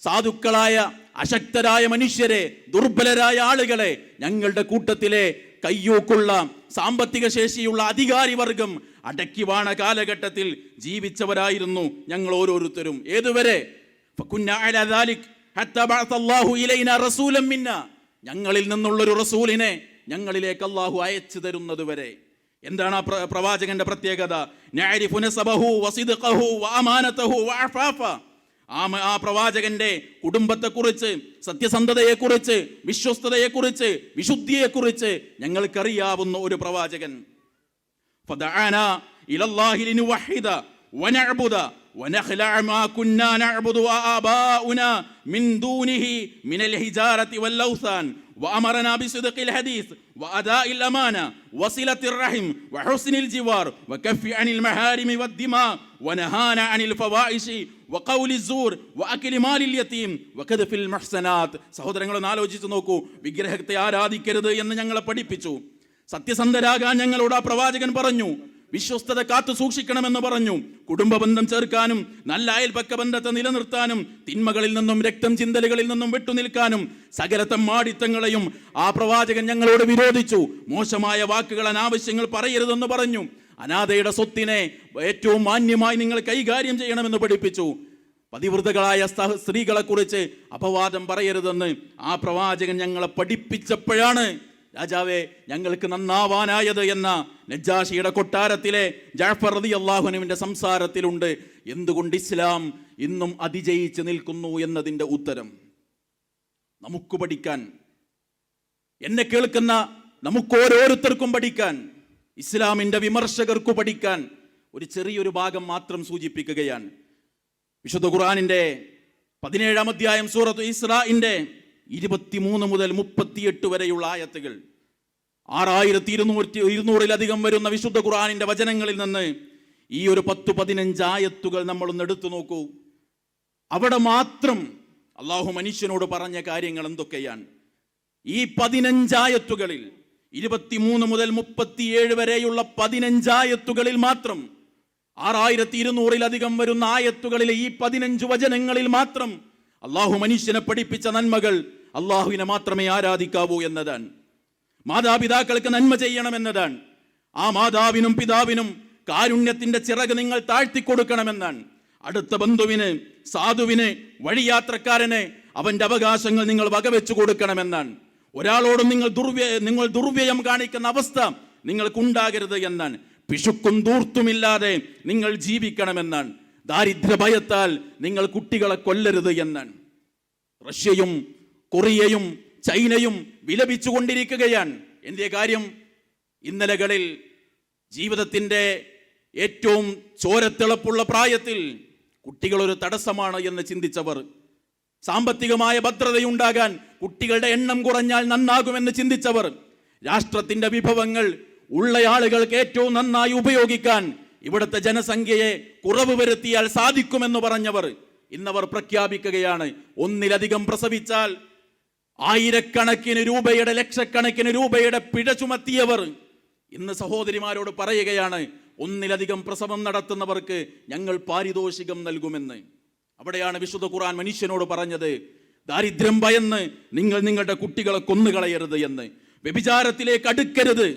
സാധുക്കളായ അശക്തരായ മനുഷ്യരെ, ദുർബലരായ ആളുകളെ, ഞങ്ങളുടെ കൂട്ടത്തിലെ കയ്യൂക്കുള്ള സാമ്പത്തിക ശേഷിയുള്ള അധികാരി വർഗം അടക്കി വാണ കാലഘട്ടത്തിൽ ജീവിച്ചവരായിരുന്നു ഞങ്ങൾ ഓരോരുത്തരും. ഏതുവരെ? ഞങ്ങളിൽ നിന്നുള്ളൊരു റസൂലിനെ ഞങ്ങളിലേക്ക് അല്ലാഹു അയച്ചു തരുന്നത് വരെ. എന്താണ് ആ പ്രവാചകന്റെ പ്രത്യേകത? നഅരിഫു നസബഹു വസിദ്ഖഹു വഅമാനതഹു വഅഫാഫ. ആ പ്രവാചകന്റെ കുടുംബത്തെക്കുറിച്ച്, സത്യസന്ധതയെക്കുറിച്ച്, വിശ്വസ്തതയെക്കുറിച്ച്, വിശുദ്ധിയെക്കുറിച്ച് ഞങ്ങൾക്കറിയാവുന്ന ഒരു പ്രവാചകൻ. ഫദഅന ഇലല്ലാഹി ലിനുവഹിദ വനഅബുദ വനഖ്ലഅ മാ കുന്നാ നഅബുദു വആബാഉനാ മിൻ ദൂനിഹി മിനൽ ഹിജാറതി വൽ ലൗസാൻ വഅമറനാ ബിസിദ്ഖിൽ ഹദീസ് വഅദാഇൽ അമാന വസിലത്തിർ റഹിം വഹുസ്നിൽ ജിവാർ വകഫി അനിൽ മഹാരിമി വദ്ദിമാ വനഹാന അനിൽ ഫവായിശി വഖൗലി സൂർ വഅക്ലി മാലിൽ യതീം വഖദ്ഫിൽ മുഹ്സനാത്ത്. സഹോദരങ്ങളെ ആലോചിച്ചു നോക്കൂ, വിഗ്രഹത്തെ ആരാധിക്കരുത് എന്ന് ഞങ്ങളെ പഠിപ്പിച്ചു, സത്യസന്ധരാകാൻ ഞങ്ങളോട് ആ പ്രവാചകൻ പറഞ്ഞു, വിശ്വസ്തത കാത്തു സൂക്ഷിക്കണമെന്ന് പറഞ്ഞു, കുടുംബ ബന്ധം ചേർക്കാനും നല്ല അയൽപക്ക ബന്ധത്തെ നിലനിർത്താനും തിന്മകളിൽ നിന്നും രക്തം ചിന്തലുകളിൽ നിന്നും വിട്ടുനിൽക്കാനും സകല തമ്മാടിത്തങ്ങളെയും ആ പ്രവാചകൻ ഞങ്ങളോട് വിരോധിച്ചു. മോശമായ വാക്കുകൾ, അനാവശ്യങ്ങൾ പറയരുതെന്ന് പറഞ്ഞു. അനാഥയുടെ സ്വത്തിനെ ഏറ്റവും മാന്യമായി നിങ്ങൾ കൈകാര്യം ചെയ്യണമെന്ന് പഠിപ്പിച്ചു. പതിവ്രതകളായ സ്ത്രീകളെ കുറിച്ച് അപവാദം പറയരുതെന്ന് ആ പ്രവാചകൻ ഞങ്ങളെ പഠിപ്പിച്ചപ്പോഴാണ് രാജാവേ ഞങ്ങൾക്ക് നന്നാവാനായത് എന്ന നജ്ജാശിയുടെ കൊട്ടാരത്തിലെ ജഅഫർ റളിയല്ലാഹു അൻഹുവിന്റെ സംസാരത്തിലുണ്ട്. എന്തുകൊണ്ട് ഇസ്ലാം ഇന്നും അതിജയിച്ച് നിൽക്കുന്നു എന്നതിൻ്റെ ഉത്തരം നമുക്ക് പഠിക്കാൻ, എന്നെ കേൾക്കുന്ന നമുക്ക് ഓരോരുത്തർക്കും പഠിക്കാൻ, ഇസ്ലാമിൻ്റെ വിമർശകർക്ക് പഠിക്കാൻ ഒരു ചെറിയൊരു ഭാഗം മാത്രം സൂചിപ്പിക്കുകയാണ്. വിശുദ്ധ ഖുർആനിന്റെ 17-ാം അധ്യായം സൂറത്ത് ഇസ്രാഇന്റെ 23 മുതൽ 38 വരെയുള്ള ആയത്തുകൾ, 6200-200-ലധികം വരുന്ന വിശുദ്ധ ഖുർആനിന്റെ വചനങ്ങളിൽ നിന്ന് ഈ ഒരു 10-15 ആയത്തുകൾ നമ്മളൊന്ന് എടുത്തു നോക്കൂ. അവിടെ മാത്രം അള്ളാഹു മനുഷ്യനോട് പറഞ്ഞ കാര്യങ്ങൾ എന്തൊക്കെയാണ്? ഈ 15 ആയത്തുകളിൽ 23 മുതൽ 37 വരെയുള്ള 15 ആയത്തുകളിൽ മാത്രം, 6200-ലധികം വരുന്ന ആയത്തുകളിലെ ഈ 15 വചനങ്ങളിൽ മാത്രം അള്ളാഹു മനുഷ്യനെ പഠിപ്പിച്ച നന്മകൾ അള്ളാഹുവിനെ മാത്രമേ ആരാധിക്കാവൂ എന്നതാണ്. മാതാപിതാക്കൾക്ക് നന്മ ചെയ്യണമെന്നതാണ്. ആ മാതാവിനും പിതാവിനും കാരുണ്യത്തിന്റെ ചിറക് നിങ്ങൾ താഴ്ത്തിക്കൊടുക്കണമെന്നാണ്. അടുത്ത ബന്ധുവിന്, സാധുവിന്, വഴിയാത്രക്കാരന് അവന്റെ അവകാശങ്ങൾ നിങ്ങൾ വകവെച്ചു കൊടുക്കണമെന്നാണ്. ഒരാളോടും നിങ്ങൾ ദുർവ്യയം കാണിക്കുന്ന അവസ്ഥ നിങ്ങൾക്കുണ്ടാകരുത് എന്നാണ്. പിശുക്കും ധൂർത്തുമില്ലാതെ നിങ്ങൾ ജീവിക്കണമെന്നാണ്. ദാരിദ്ര്യഭയത്താൽ നിങ്ങൾ കുട്ടികളെ കൊല്ലരുത് എന്നാണ്. റഷ്യയും കൊറിയയും ചൈനയും വിലപിച്ചു കൊണ്ടിരിക്കുകയാണ്. എന്തേ കാര്യം? ഇന്നലകളിൽ ജീവിതത്തിൻ്റെ ഏറ്റവും ചോരത്തിളപ്പുള്ള പ്രായത്തിൽ കുട്ടികളൊരു തടസ്സമാണ് എന്ന് ചിന്തിച്ചവർ, സാമ്പത്തികമായ ഭദ്രതയുണ്ടാകാൻ കുട്ടികളുടെ എണ്ണം കുറഞ്ഞാൽ നന്നാകുമെന്ന് ചിന്തിച്ചവർ, രാഷ്ട്രത്തിന്റെ വിഭവങ്ങൾ ഉള്ള ആളുകൾക്ക് ഏറ്റവും നന്നായി ഉപയോഗിക്കാൻ ഇവിടുത്തെ ജനസംഖ്യയെ കുറവ് വരുത്തിയാൽ സാധിക്കുമെന്ന് പറഞ്ഞവർ ഇന്നവർ പ്രഖ്യാപിക്കുകയാണ്, ഒന്നിലധികം പ്രസവിച്ചാൽ ആയിരക്കണക്കിന് രൂപയുടെ, ലക്ഷക്കണക്കിന് രൂപയുടെ പിഴ ചുമത്തിയവർ ഇന്ന് സഹോദരിമാരോട് പറയുകയാണ്, ഒന്നിലധികം പ്രസവം നടത്തുന്നവർക്ക് ഞങ്ങൾ പാരിതോഷികം നൽകുമെന്ന്. അവിടെയാണ് വിശുദ്ധ ഖുർആൻ മനുഷ്യനോട് പറഞ്ഞത്, ദാരിദ്ര്യം ഭയന്ന് നിങ്ങൾ നിങ്ങളുടെ കുട്ടികളെ കൊന്നുകളയരുത് എന്ന്. വ്യഭിചാരത്തിലേക്ക് അടുക്കരുത്,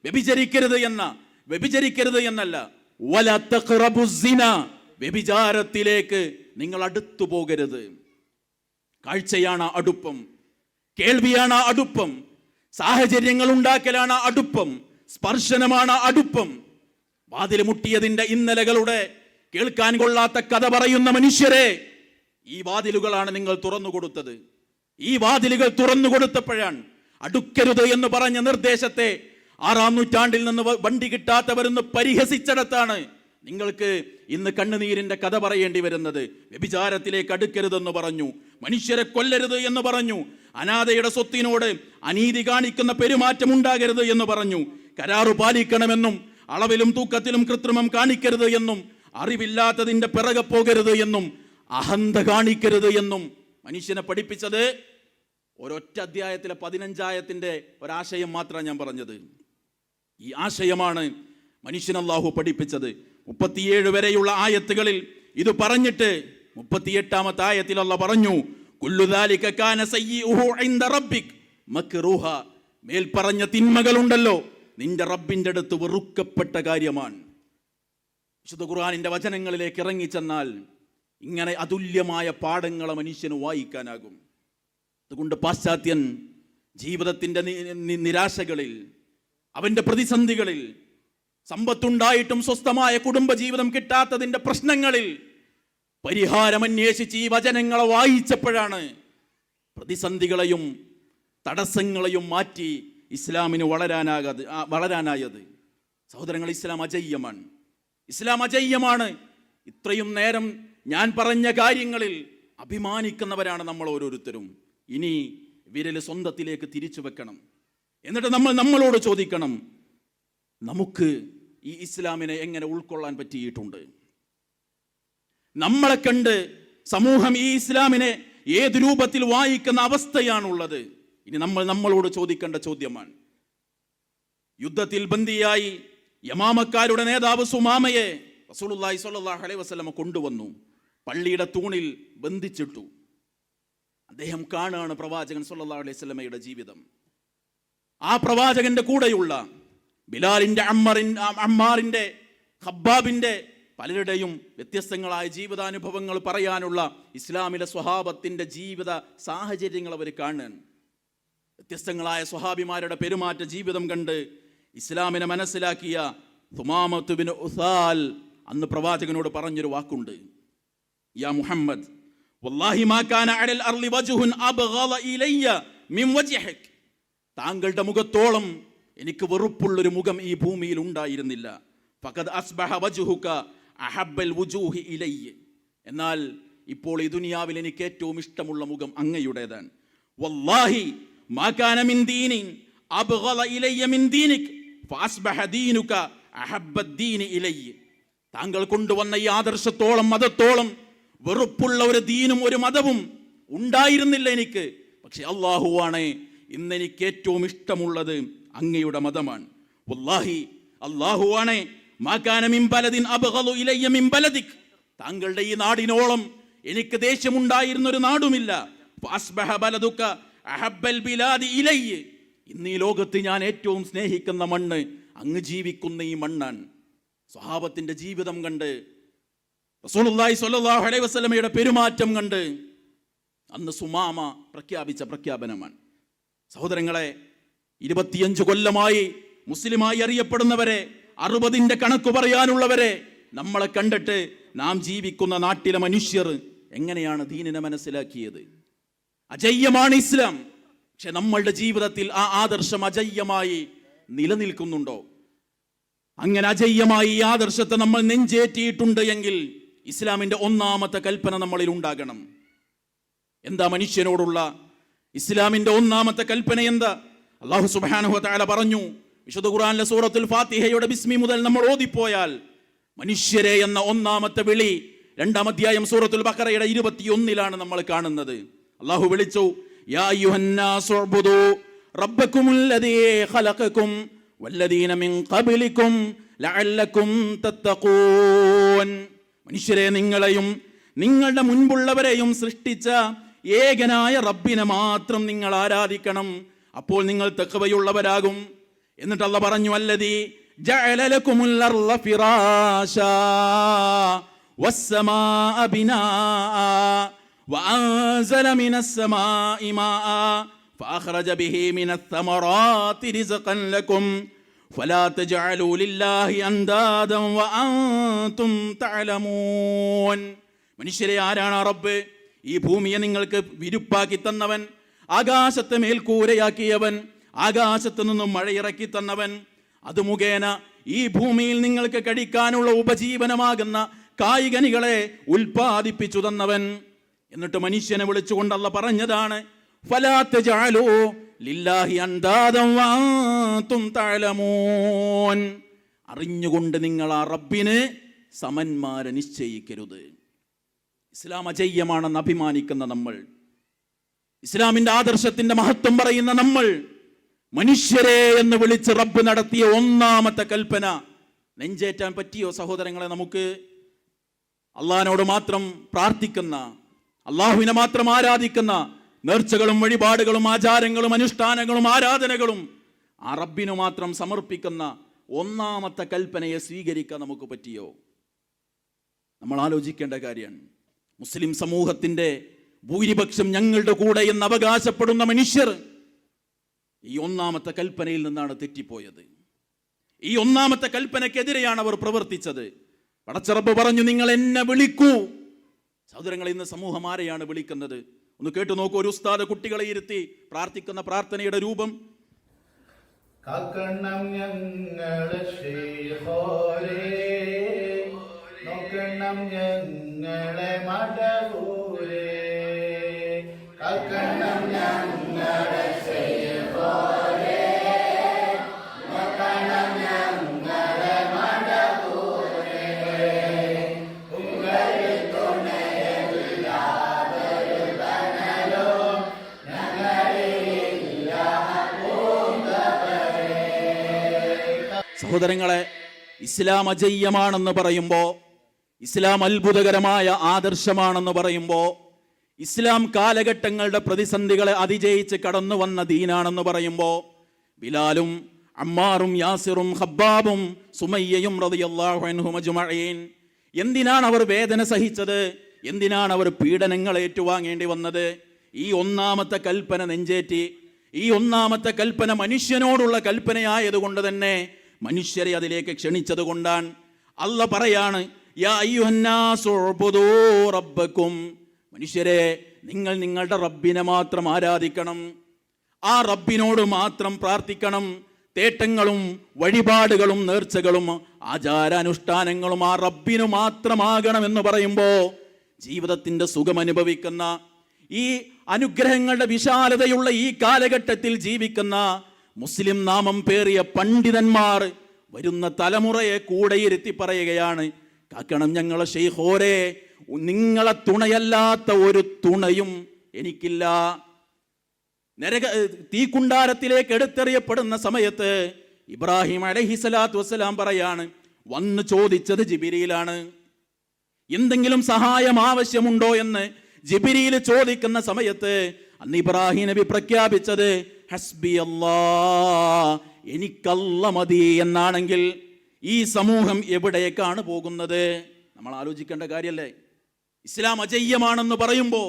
വ്യഭിചരിക്കരുത് എന്നല്ല, വല തഖ്റബു സിന, വ്യഭിചാരത്തിലേക്ക് നിങ്ങൾ അടുത്തു പോകരുത്. കാഴ്ചയാണ് അടുപ്പം, കേൾവിയാണ് അടുപ്പം, സാഹചര്യങ്ങൾ ഉണ്ടാക്കലാണ് അടുപ്പം, സ്പർശനമാണ് അടുപ്പം. വാതിൽ മുട്ടിയതിന്റെ ഇന്നലകളുടെ കേൾക്കാൻ കൊള്ളാത്ത കഥ പറയുന്ന മനുഷ്യരെ, ഈ വാതിലുകളാണ് നിങ്ങൾ തുറന്നു കൊടുത്തത്. ഈ വാതിലുകൾ തുറന്നു കൊടുത്തപ്പോഴാണ് അടുക്കരുത് എന്ന് പറഞ്ഞ നിർദ്ദേശത്തെ 6-ാം നൂറ്റാണ്ടിൽ നിന്ന് വണ്ടി കിട്ടാത്തവരെന്ന് പരിഹസിച്ചിടത്താണ് നിങ്ങൾക്ക് ഇന്ന് കണ്ണുനീരിന്റെ കഥ പറയേണ്ടി വരുന്നത്. വ്യഭിചാരത്തിലേക്ക് അടുക്കരുതെന്ന് പറഞ്ഞു, മനുഷ്യരെ കൊല്ലരുത് എന്ന് പറഞ്ഞു, അനാഥയുടെ സ്വത്തിനോട് അനീതി കാണിക്കുന്ന പെരുമാറ്റം ഉണ്ടാകരുത് എന്ന് പറഞ്ഞു, കരാറു പാലിക്കണമെന്നും അളവിലും തൂക്കത്തിലും കൃത്രിമം കാണിക്കരുത് എന്നും, അറിവില്ലാത്തതിന്റെ പിറകെ പോകരുത് എന്നും, അഹന്ത കാണിക്കരുത് എന്നും മനുഷ്യനെ പഠിപ്പിച്ചത് ഒരൊറ്റ അധ്യായത്തിലെ 15 ഒരാശയം മാത്രമാണ് ഞാൻ പറഞ്ഞത്. ഈ ആശയമാണ് മനുഷ്യൻ അല്ലാഹു പഠിപ്പിച്ചത്. 37 വരെയുള്ള ആയത്തുകളിൽ ഇത് പറഞ്ഞിട്ട് 38-ാമത്തെ ആയത്തിൽ അല്ലാഹു പറഞ്ഞു, കുല്ലു ദാലിക കാന സയ്യിഉഹു ഇൻദ റബ്ബിക് മക്റൂഹ. മേൽ പറഞ്ഞ തിന്മകളുണ്ടല്ലോ നിന്റെ റബ്ബിന്റെ അടുത്ത് വെറുക്കപ്പെട്ട കാര്യമാണ്. വിശുദ്ധ ഖുർആനിന്റെ വചനങ്ങളിലേക്ക് ഇറങ്ങിച്ചെന്നാൽ ഇങ്ങനെ അതുല്യമായ പാഠങ്ങളെ മനുഷ്യന് വായിക്കാനാകും. അതുകൊണ്ട് പാശ്ചാത്യൻ ജീവിതത്തിന്റെ നിരാശകളിൽ, അവന്റെ പ്രതിസന്ധികളിൽ, സമ്പത്തുണ്ടായിട്ടും സ്വസ്ഥമായ കുടുംബജീവിതം കിട്ടാത്തതിന്റെ പ്രശ്നങ്ങളിൽ പരിഹാരം അന്വേഷിച്ച് ഈ വചനങ്ങളെ വായിച്ചപ്പോഴാണ് പ്രതിസന്ധികളെയും തടസ്സങ്ങളെയും മാറ്റി ഇസ്ലാമിന് വളരാനായത്. സഹോദരങ്ങൾ, ഇസ്ലാം അജയ്യമാണ്. ഇസ്ലാം അജയ്യമാണ്. ഇത്രയും നേരം ഞാൻ പറഞ്ഞ കാര്യങ്ങളിൽ അഭിമാനിക്കുന്നവരാണ് നമ്മൾ ഓരോരുത്തരും. ഇനി വിരൽ സ്വന്തത്തിലേക്ക് തിരിച്ചു വെക്കണം. എന്നിട്ട് നമ്മളോട് ചോദിക്കണം, നമുക്ക് ഈ ഇസ്ലാമിനെ എങ്ങനെ ഉൾക്കൊള്ളാൻ പറ്റിയിട്ടുണ്ട്? നമ്മളെ കണ്ട് സമൂഹം ഈ ഇസ്ലാമിനെ ഏത് രൂപത്തിൽ വായിക്കുന്ന അവസ്ഥയാണുള്ളത്? ഇനി നമ്മളോട് ചോദിക്കേണ്ട ചോദ്യമാണ്. യുദ്ധത്തിൽ ബന്ദിയായി യമാമക്കാരുടെ നേതാവ് സുമാമയെ റസൂലുള്ളാഹി സ്വല്ലല്ലാഹു അലൈഹി വസല്ലം കൊണ്ടുവന്നു. പള്ളിയുടെ തൂണിൽ ബന്ധിച്ചിട്ടു. അദ്ദേഹം കാണുകയാണ് പ്രവാചകൻ സ്വല്ലല്ലാഹു അലൈഹി വസല്ലമയുടെ ജീവിതം. ആ പ്രവാചകന്റെ കൂടെയുള്ള ബിലാലിന്റെ, അമ്മാറിന്റെ, ഖബ്ബാബിന്റെ പലരുടെയും വ്യത്യസ്തങ്ങളായ ജീവിതാനുഭവങ്ങൾ പറയാനുള്ള ഇസ്ലാമിലെ സ്വഹാബത്തിന്റെ ജീവിത സാഹചര്യങ്ങൾ അവർ കാണുകയാണ്. വ്യത്യസ്തങ്ങളായ സ്വഹാബിമാരുടെ പെരുമാറ്റ ജീവിതം കണ്ട് ഇസ്ലാമിനെ മനസ്സിലാക്കിയ സുമാമത്ത് ബിൻ ഉസാൽ അന്ന് പ്രവാചകനോട് പറഞ്ഞൊരു വാക്കുണ്ട്, യാ മുഹമ്മദ് വല്ലാഹി മാ കാന അലൽ അർളി വജ്ഹുൻ അബ്ഗള ഇലയ്യ മിൻ വജ്ഹിക്. താങ്കളുടെ മുഖത്തോളം എനിക്ക് വെറുപ്പുള്ളൊരു മുഖം ഈ ഭൂമിയിൽ ഉണ്ടായിരുന്നില്ല. ഫഖദ് അസ്ബഹ വജ്ഹുക അഹബ്ബൽ വുജൂഹി ഇലയ്യ. എന്നാൽ ഇപ്പോൾ ഈ ദുനിയാവിൽ എനിക്ക് ഏറ്റവും ഇഷ്ടമുള്ള മുഖം അങ്ങയുടേതാണ്. വല്ലാഹി മാ കാന മിൻ ദീനിൻ അബ്ഗള ഇലയ്യ മിൻ ദീനിക് ഫഅസ്ബഹ ദീനുക അഹബ്ബദ് ദീനി ഇലയ്യ. താങ്കൾ കൊണ്ടുവന്ന ഈ ആദർശത്തോളം, മതത്തോളം വെറുപ്പുള്ള ഒരു ദീനും ഒരു മതവും ഉണ്ടായിരുന്നില്ല എനിക്ക്. പക്ഷെ അല്ലാഹുവാണ് ഇന്ന് എനിക്ക് ഏറ്റവും ഇഷ്ടമുള്ളത് അങ്ങയുടെ മതമാണ്. വല്ലാഹി അല്ലാഹുവാണ് മാ കാന മിൻ ബലദിൻ അബ്ഗളു ഇലയ്യ മിൻ ബലദിക്. താങ്കളുടെ ഈ നാടിനോളം എനിക്ക് ദേഷ്യമുണ്ടായിരുന്ന ഒരു നാടുമില്ല. ഫഅസ്ബഹ ബലദുക അഹബ്ബൽ ബിലാദി ഇലയ്യ. ഇന്ന് ഈ ലോകത്ത് ഞാൻ ഏറ്റവും സ്നേഹിക്കുന്ന മണ്ണ് അങ്ങ് ജീവിക്കുന്ന ഈ മണ്ണാണ്. സ്വഹാബത്തിന്റെ ജീവിതം കണ്ട്, റസൂലുള്ളാഹി സ്വല്ലല്ലാഹു അലൈഹി വസല്ലമയുടെ പെരുമാറ്റം കണ്ട് അന്ന് സുമാമ പ്രഖ്യാപിച്ച പ്രഖ്യാപനമാണ്. സഹോദരങ്ങളെ, 25 കൊല്ലമായി മുസ്ലിമായി അറിയപ്പെടുന്നവരെ, 60ന്റെ കണക്ക് പറയാനുള്ളവരെ നമ്മളെ കണ്ടിട്ട് നാം ജീവിക്കുന്ന നാട്ടിലെ മനുഷ്യർ എങ്ങനെയാണ് ദീനിനെ മനസ്സിലാക്കിയത്? അജയ്യമാണ് ഇസ്ലാം. പക്ഷെ നമ്മളുടെ ജീവിതത്തിൽ ആ ആദർശം അജയ്യമായി നിലനിൽക്കുന്നുണ്ടോ? അങ്ങനെ അജയ്യമായി ഈ ആദർശത്തെ നമ്മൾ നെഞ്ചേറ്റിയിട്ടുണ്ട് എങ്കിൽ ഇസ്ലാമിന്റെ ഒന്നാമത്തെ കൽപ്പന നമ്മളിൽ ഉണ്ടാകണം. എന്താ മനുഷ്യനോടുള്ള ഇസ്ലാമിന്റെ ഒന്നാമത്തെ കൽപ്പന? എന്താ? അല്ലാഹു സുബ്ഹാനഹു വ തആല പറഞ്ഞു, വിശുദ്ധ ഖുർആനിലെ സൂറത്തുൽ ഫാത്തിഹയുടെ ബിസ്മി മുതൽ നമ്മൾ ഓതിപ്പോയാൽ മനുഷ്യരെ എന്ന ഒന്നാമത്തെ വിളി 2-ാം അധ്യായം സൂറത്തുൽ ബഖറയുടെ 21-ലാണ് നമ്മൾ കാണുന്നത്. അല്ലാഹു വിളിച്ചു, യാ അയ്യുഹന്നാസു ഉബ്ദു റബ്ബക്കുമുല്ലദീ ഖലഖക്കും വല്ലദീന മിൻ ഖബ്ലിക്കും ലഅല്ലക്കും തത്തഖൂൻ. മനുഷ്യരെ, നിങ്ങളെയും നിങ്ങളുടെ മുൻപുള്ളവരെയും സൃഷ്ടിച്ച ഏകനായ റബ്ബിനെ മാത്രം നിങ്ങൾ ആരാധിക്കണം, അപ്പോൾ നിങ്ങൾ തഖ്വയുള്ളവരാകും. എന്നിട്ട് അല്ലാഹു പറഞ്ഞു, അല്ലദീ ജഅല ലക്കുമുൽ അർള ഫിറാശാ വസ്സമാഅ ബിനാഅ വഅൻസല മിനസ്സമാഇ മാഅ ഫഅഖ്റജ ബിഹി മിനസ്സമറാത്തി റിസ്ഖൻ ലക്കും ഫലാ തജഅലൂ ലില്ലാഹി അൻദാദൻ വഅൻതും തഅലമൂൻ. മനുഷ്യരെ, ആരാണ് ആ റബ്ബ്? ഈ ഭൂമിയെ നിങ്ങൾക്ക് വിരുപ്പാക്കി തന്നവൻ, ആകാശത്തെ മേൽക്കൂരയാക്കിയവൻ, ആകാശത്തു നിന്നും മഴയിറക്കി തന്നവൻ, അത് മുഖേന ഈ ഭൂമിയിൽ നിങ്ങൾക്ക് കഴിക്കാനുള്ള ഉപജീവനമാകുന്ന കായികനികളെ ഉൽപ്പാദിപ്പിച്ചു തന്നവൻ. എന്നിട്ട് മനുഷ്യനെ വിളിച്ചുകൊണ്ട് അല്ലാഹ് പറഞ്ഞതാണ്, ഫലാ തജഅലൂ ലില്ലാഹി അൻദാദൻ വഅൻതും തഅലമൂൻ. അറിഞ്ഞുകൊണ്ട് നിങ്ങൾ ആ റബ്ബിന് സമന്മാരെ നിശ്ചയിക്കരുത്. ഇസ്ലാം അജയ്യമാണെന്ന് അഭിമാനിക്കുന്ന നമ്മൾ, ഇസ്ലാമിന്റെ ആദർശത്തിന്റെ മഹത്വം പറയുന്ന നമ്മൾ, മനുഷ്യരെ എന്ന് വിളിച്ച് റബ്ബ് നടത്തിയ ഒന്നാമത്തെ കൽപ്പന നെഞ്ചേറ്റാൻ പറ്റിയോ സഹോദരങ്ങളെ? നമുക്ക് അള്ളാഹിനോട് മാത്രം പ്രാർത്ഥിക്കുന്ന, അള്ളാഹുവിനെ മാത്രം ആരാധിക്കുന്ന, നേർച്ചകളും വഴിപാടുകളും ആചാരങ്ങളും അനുഷ്ഠാനങ്ങളും ആരാധനകളും ആ റബ്ബിനു മാത്രം സമർപ്പിക്കുന്ന ഒന്നാമത്തെ കൽപ്പനയെ സ്വീകരിക്കാൻ നമുക്ക് പറ്റിയോ? നമ്മൾ ആലോചിക്കേണ്ട കാര്യമാണ്. മുസ്ലിം സമൂഹത്തിന്റെ ഭൂരിപക്ഷം ഞങ്ങളുടെ കൂടെ എന്ന് അവകാശപ്പെടുന്ന മനുഷ്യർ ഈ ഒന്നാമത്തെ കൽപ്പനയിൽ നിന്നാണ് തെറ്റിപ്പോയത്. ഈ ഒന്നാമത്തെ കൽപ്പനയ്ക്കെതിരെയാണ് അവർ പ്രവർത്തിച്ചത്. പടച്ചറബ് പറഞ്ഞു, നിങ്ങൾ എന്നെ വിളിക്കൂ. സഹോദരങ്ങൾ, ഇന്ന് സമൂഹം ആരെയാണ് വിളിക്കുന്നത്? ഒന്ന് കേട്ടു നോക്കൂ. ഒരു ഉസ്താദ് കുട്ടികളെ ഇരുത്തി പ്രാർത്ഥിക്കുന്ന പ്രാർത്ഥനയുടെ രൂപം: കാക്കണം ഞങ്ങളെ ശൈഖോരേ, നോക്കണം ഞങ്ങളെ മടവൂരേ, കാക്കണം ഞങ്ങളെ ശൈഖോരേ, നോക്കണം ഞങ്ങളെ മടവൂരേ, ഉങ്ങളിൽ തുണയില്ലാതൊരു തണലോ ഞങ്ങളിലില്ല പൂന്തപരേ. സഹോദരങ്ങളെ, ഇസ്ലാം അജയ്യമാണെന്ന് പറയുമ്പോൾ, ഇസ്ലാം അത്ഭുതകരമായ ആദർശമാണെന്ന് പറയുമ്പോൾ, ഇസ്ലാം കാലഘട്ടങ്ങളുടെ പ്രതിസന്ധികളെ അതിജയിച്ച് കടന്നു വന്ന ദീനാണെന്ന് പറയുമ്പോൾ, ബിലാലും അമ്മാറും യാസിറും ഖബ്ബാബും സുമയ്യയും റളിയല്ലാഹു അൻഹും അജ്മഈൻ എന്തിനാണ് അവർ വേദന സഹിച്ചത്? എന്തിനാണ് അവർ പീഡനങ്ങൾ ഏറ്റുവാങ്ങേണ്ടി വന്നത്? ഈ ഒന്നാമത്തെ കൽപ്പന നെഞ്ചേറ്റി. ഈ ഒന്നാമത്തെ കൽപ്പന മനുഷ്യനോടുള്ള കൽപ്പനയായതുകൊണ്ട് തന്നെ മനുഷ്യരെ അതിലേക്ക് ക്ഷണിച്ചത് കൊണ്ടാണ്. അല്ലാഹ് പറയാണ്, യാ അയ്യുഹന്നാസു ഉഅ്ബുദൂ റബ്ബക്കും. മനുഷ്യരെ, നിങ്ങൾ നിങ്ങളുടെ റബ്ബിനെ മാത്രം ആരാധിക്കണം, ആ റബ്ബിനോട് മാത്രം പ്രാർത്ഥിക്കണം. തേട്ടങ്ങളും വഴിപാടുകളും നേർച്ചകളും ആചാരാനുഷ്ഠാനങ്ങളും ആ റബ്ബിനു മാത്രമാകണമെന്ന് പറയുമ്പോൾ, ജീവിതത്തിന്റെ സുഖം അനുഭവിക്കുന്ന, ഈ അനുഗ്രഹങ്ങളുടെ വിശാലതയുള്ള ഈ കാലഘട്ടത്തിൽ ജീവിക്കുന്ന മുസ്ലിം നാമം പേറിയ പണ്ഡിതന്മാർ വരുന്ന തലമുറയെ കൂടെയിരുത്തി പറയുകയാണ്, കാക്കണം ഞങ്ങളെ ശൈഖോരേ, നിങ്ങളെ തുണയല്ലാത്ത ഒരു തുണയും എനിക്കില്ല. തീക്കുണ്ടാരത്തിലേക്ക് എടുത്തെറിയപ്പെടുന്ന സമയത്ത് ഇബ്രാഹിം അലൈഹിസ്സലാത്തു വസ്സലാം പറയാണ്, വന്ന് ചോദിച്ചത് ജിബ്രീലാണ്. എന്തെങ്കിലും സഹായം ആവശ്യമുണ്ടോ എന്ന് ജിബ്രീൽ ചോദിക്കുന്ന സമയത്ത് അന്ന് ഇബ്രാഹിം നബി പ്രഖ്യാപിച്ചത് ഹസ്ബി അല്ലാഹ്, എനിക്കല്ല മതി എന്നാണെങ്കിൽ ഈ സമൂഹം എവിടേക്കാണ് പോകുന്നത്? നമ്മൾ ആലോചിക്കേണ്ട കാര്യമല്ലേ? ഇസ്ലാം അജയ്യമാണെന്ന് പറയുമ്പോൾ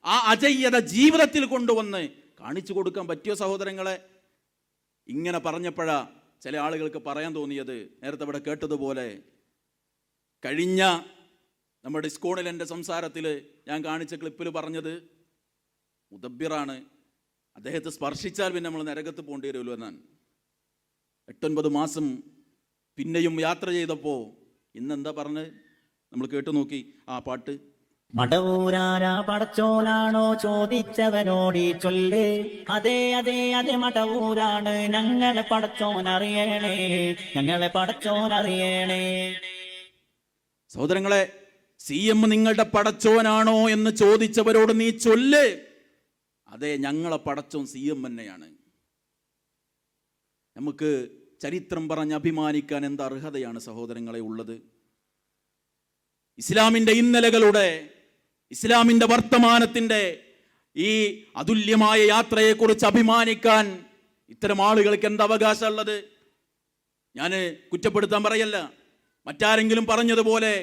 ആ അജയ്യത ജീവിതത്തിൽ കൊണ്ടുവന്ന് കാണിച്ചു കൊടുക്കാൻ പറ്റിയോ സഹോദരങ്ങളെ? ഇങ്ങനെ പറഞ്ഞപ്പോഴാ ചില ആളുകൾക്ക് പറയാൻ തോന്നിയത്, നേരത്തെ ഇവിടെ കേട്ടതുപോലെ, കഴിഞ്ഞ നമ്മുടെ ഡിസ്കോണിൽ എൻ്റെ സംസാരത്തിൽ ഞാൻ കാണിച്ച ക്ലിപ്പിൽ പറഞ്ഞത് മുദബ്ബിറാണ്, അദ്ദേഹത്തെ സ്പർശിച്ചാൽ പിന്നെ നമ്മൾ നരകത്ത് പോകേണ്ടി വരുമല്ലോ എന്നാണ്. 8-9 മാസം പിന്നെയും യാത്ര ചെയ്തപ്പോൾ ഇന്നെന്താ പറഞ്ഞത് നമ്മൾ കേട്ടു നോക്കി ആ പാട്ട്. മടവൂരാരാ പടച്ചോനാണോ ചോദിച്ചവനോടി ചൊല്ല്, അതെ അതെ അതെ മടവൂരാണ്, ഞങ്ങളെ പടച്ചോനറിയണേ, ഞങ്ങളെ പടച്ചോനറിയണേ. സഹോദരങ്ങളെ, CM നിങ്ങളുടെ പടച്ചോനാണോ എന്ന് ചോദിച്ചവരോട് നീ ചൊല്ല്, അതെ ഞങ്ങളെ പടച്ചോൻ CM തന്നെയാണ്. നമുക്ക് ചരിത്രം പറഞ്ഞ് അഭിമാനിക്കാൻ എന്ത് അർഹതയാണ് സഹോദരങ്ങളെ ഉള്ളത്? ഇസ്ലാമിൻ്റെ ഇന്നലകളുടെ, ഇസ്ലാമിൻ്റെ വർത്തമാനത്തിൻ്റെ ഈ അതുല്യമായ യാത്രയെക്കുറിച്ച് അഭിമാനിക്കാൻ ഇത്തരം ആളുകൾക്ക് എന്ത് അവകാശമുള്ളത്? ഞാൻ കുറ്റപ്പെടുത്താൻ പറയല്ല. മറ്റാരെങ്കിലും പറഞ്ഞതുപോലെ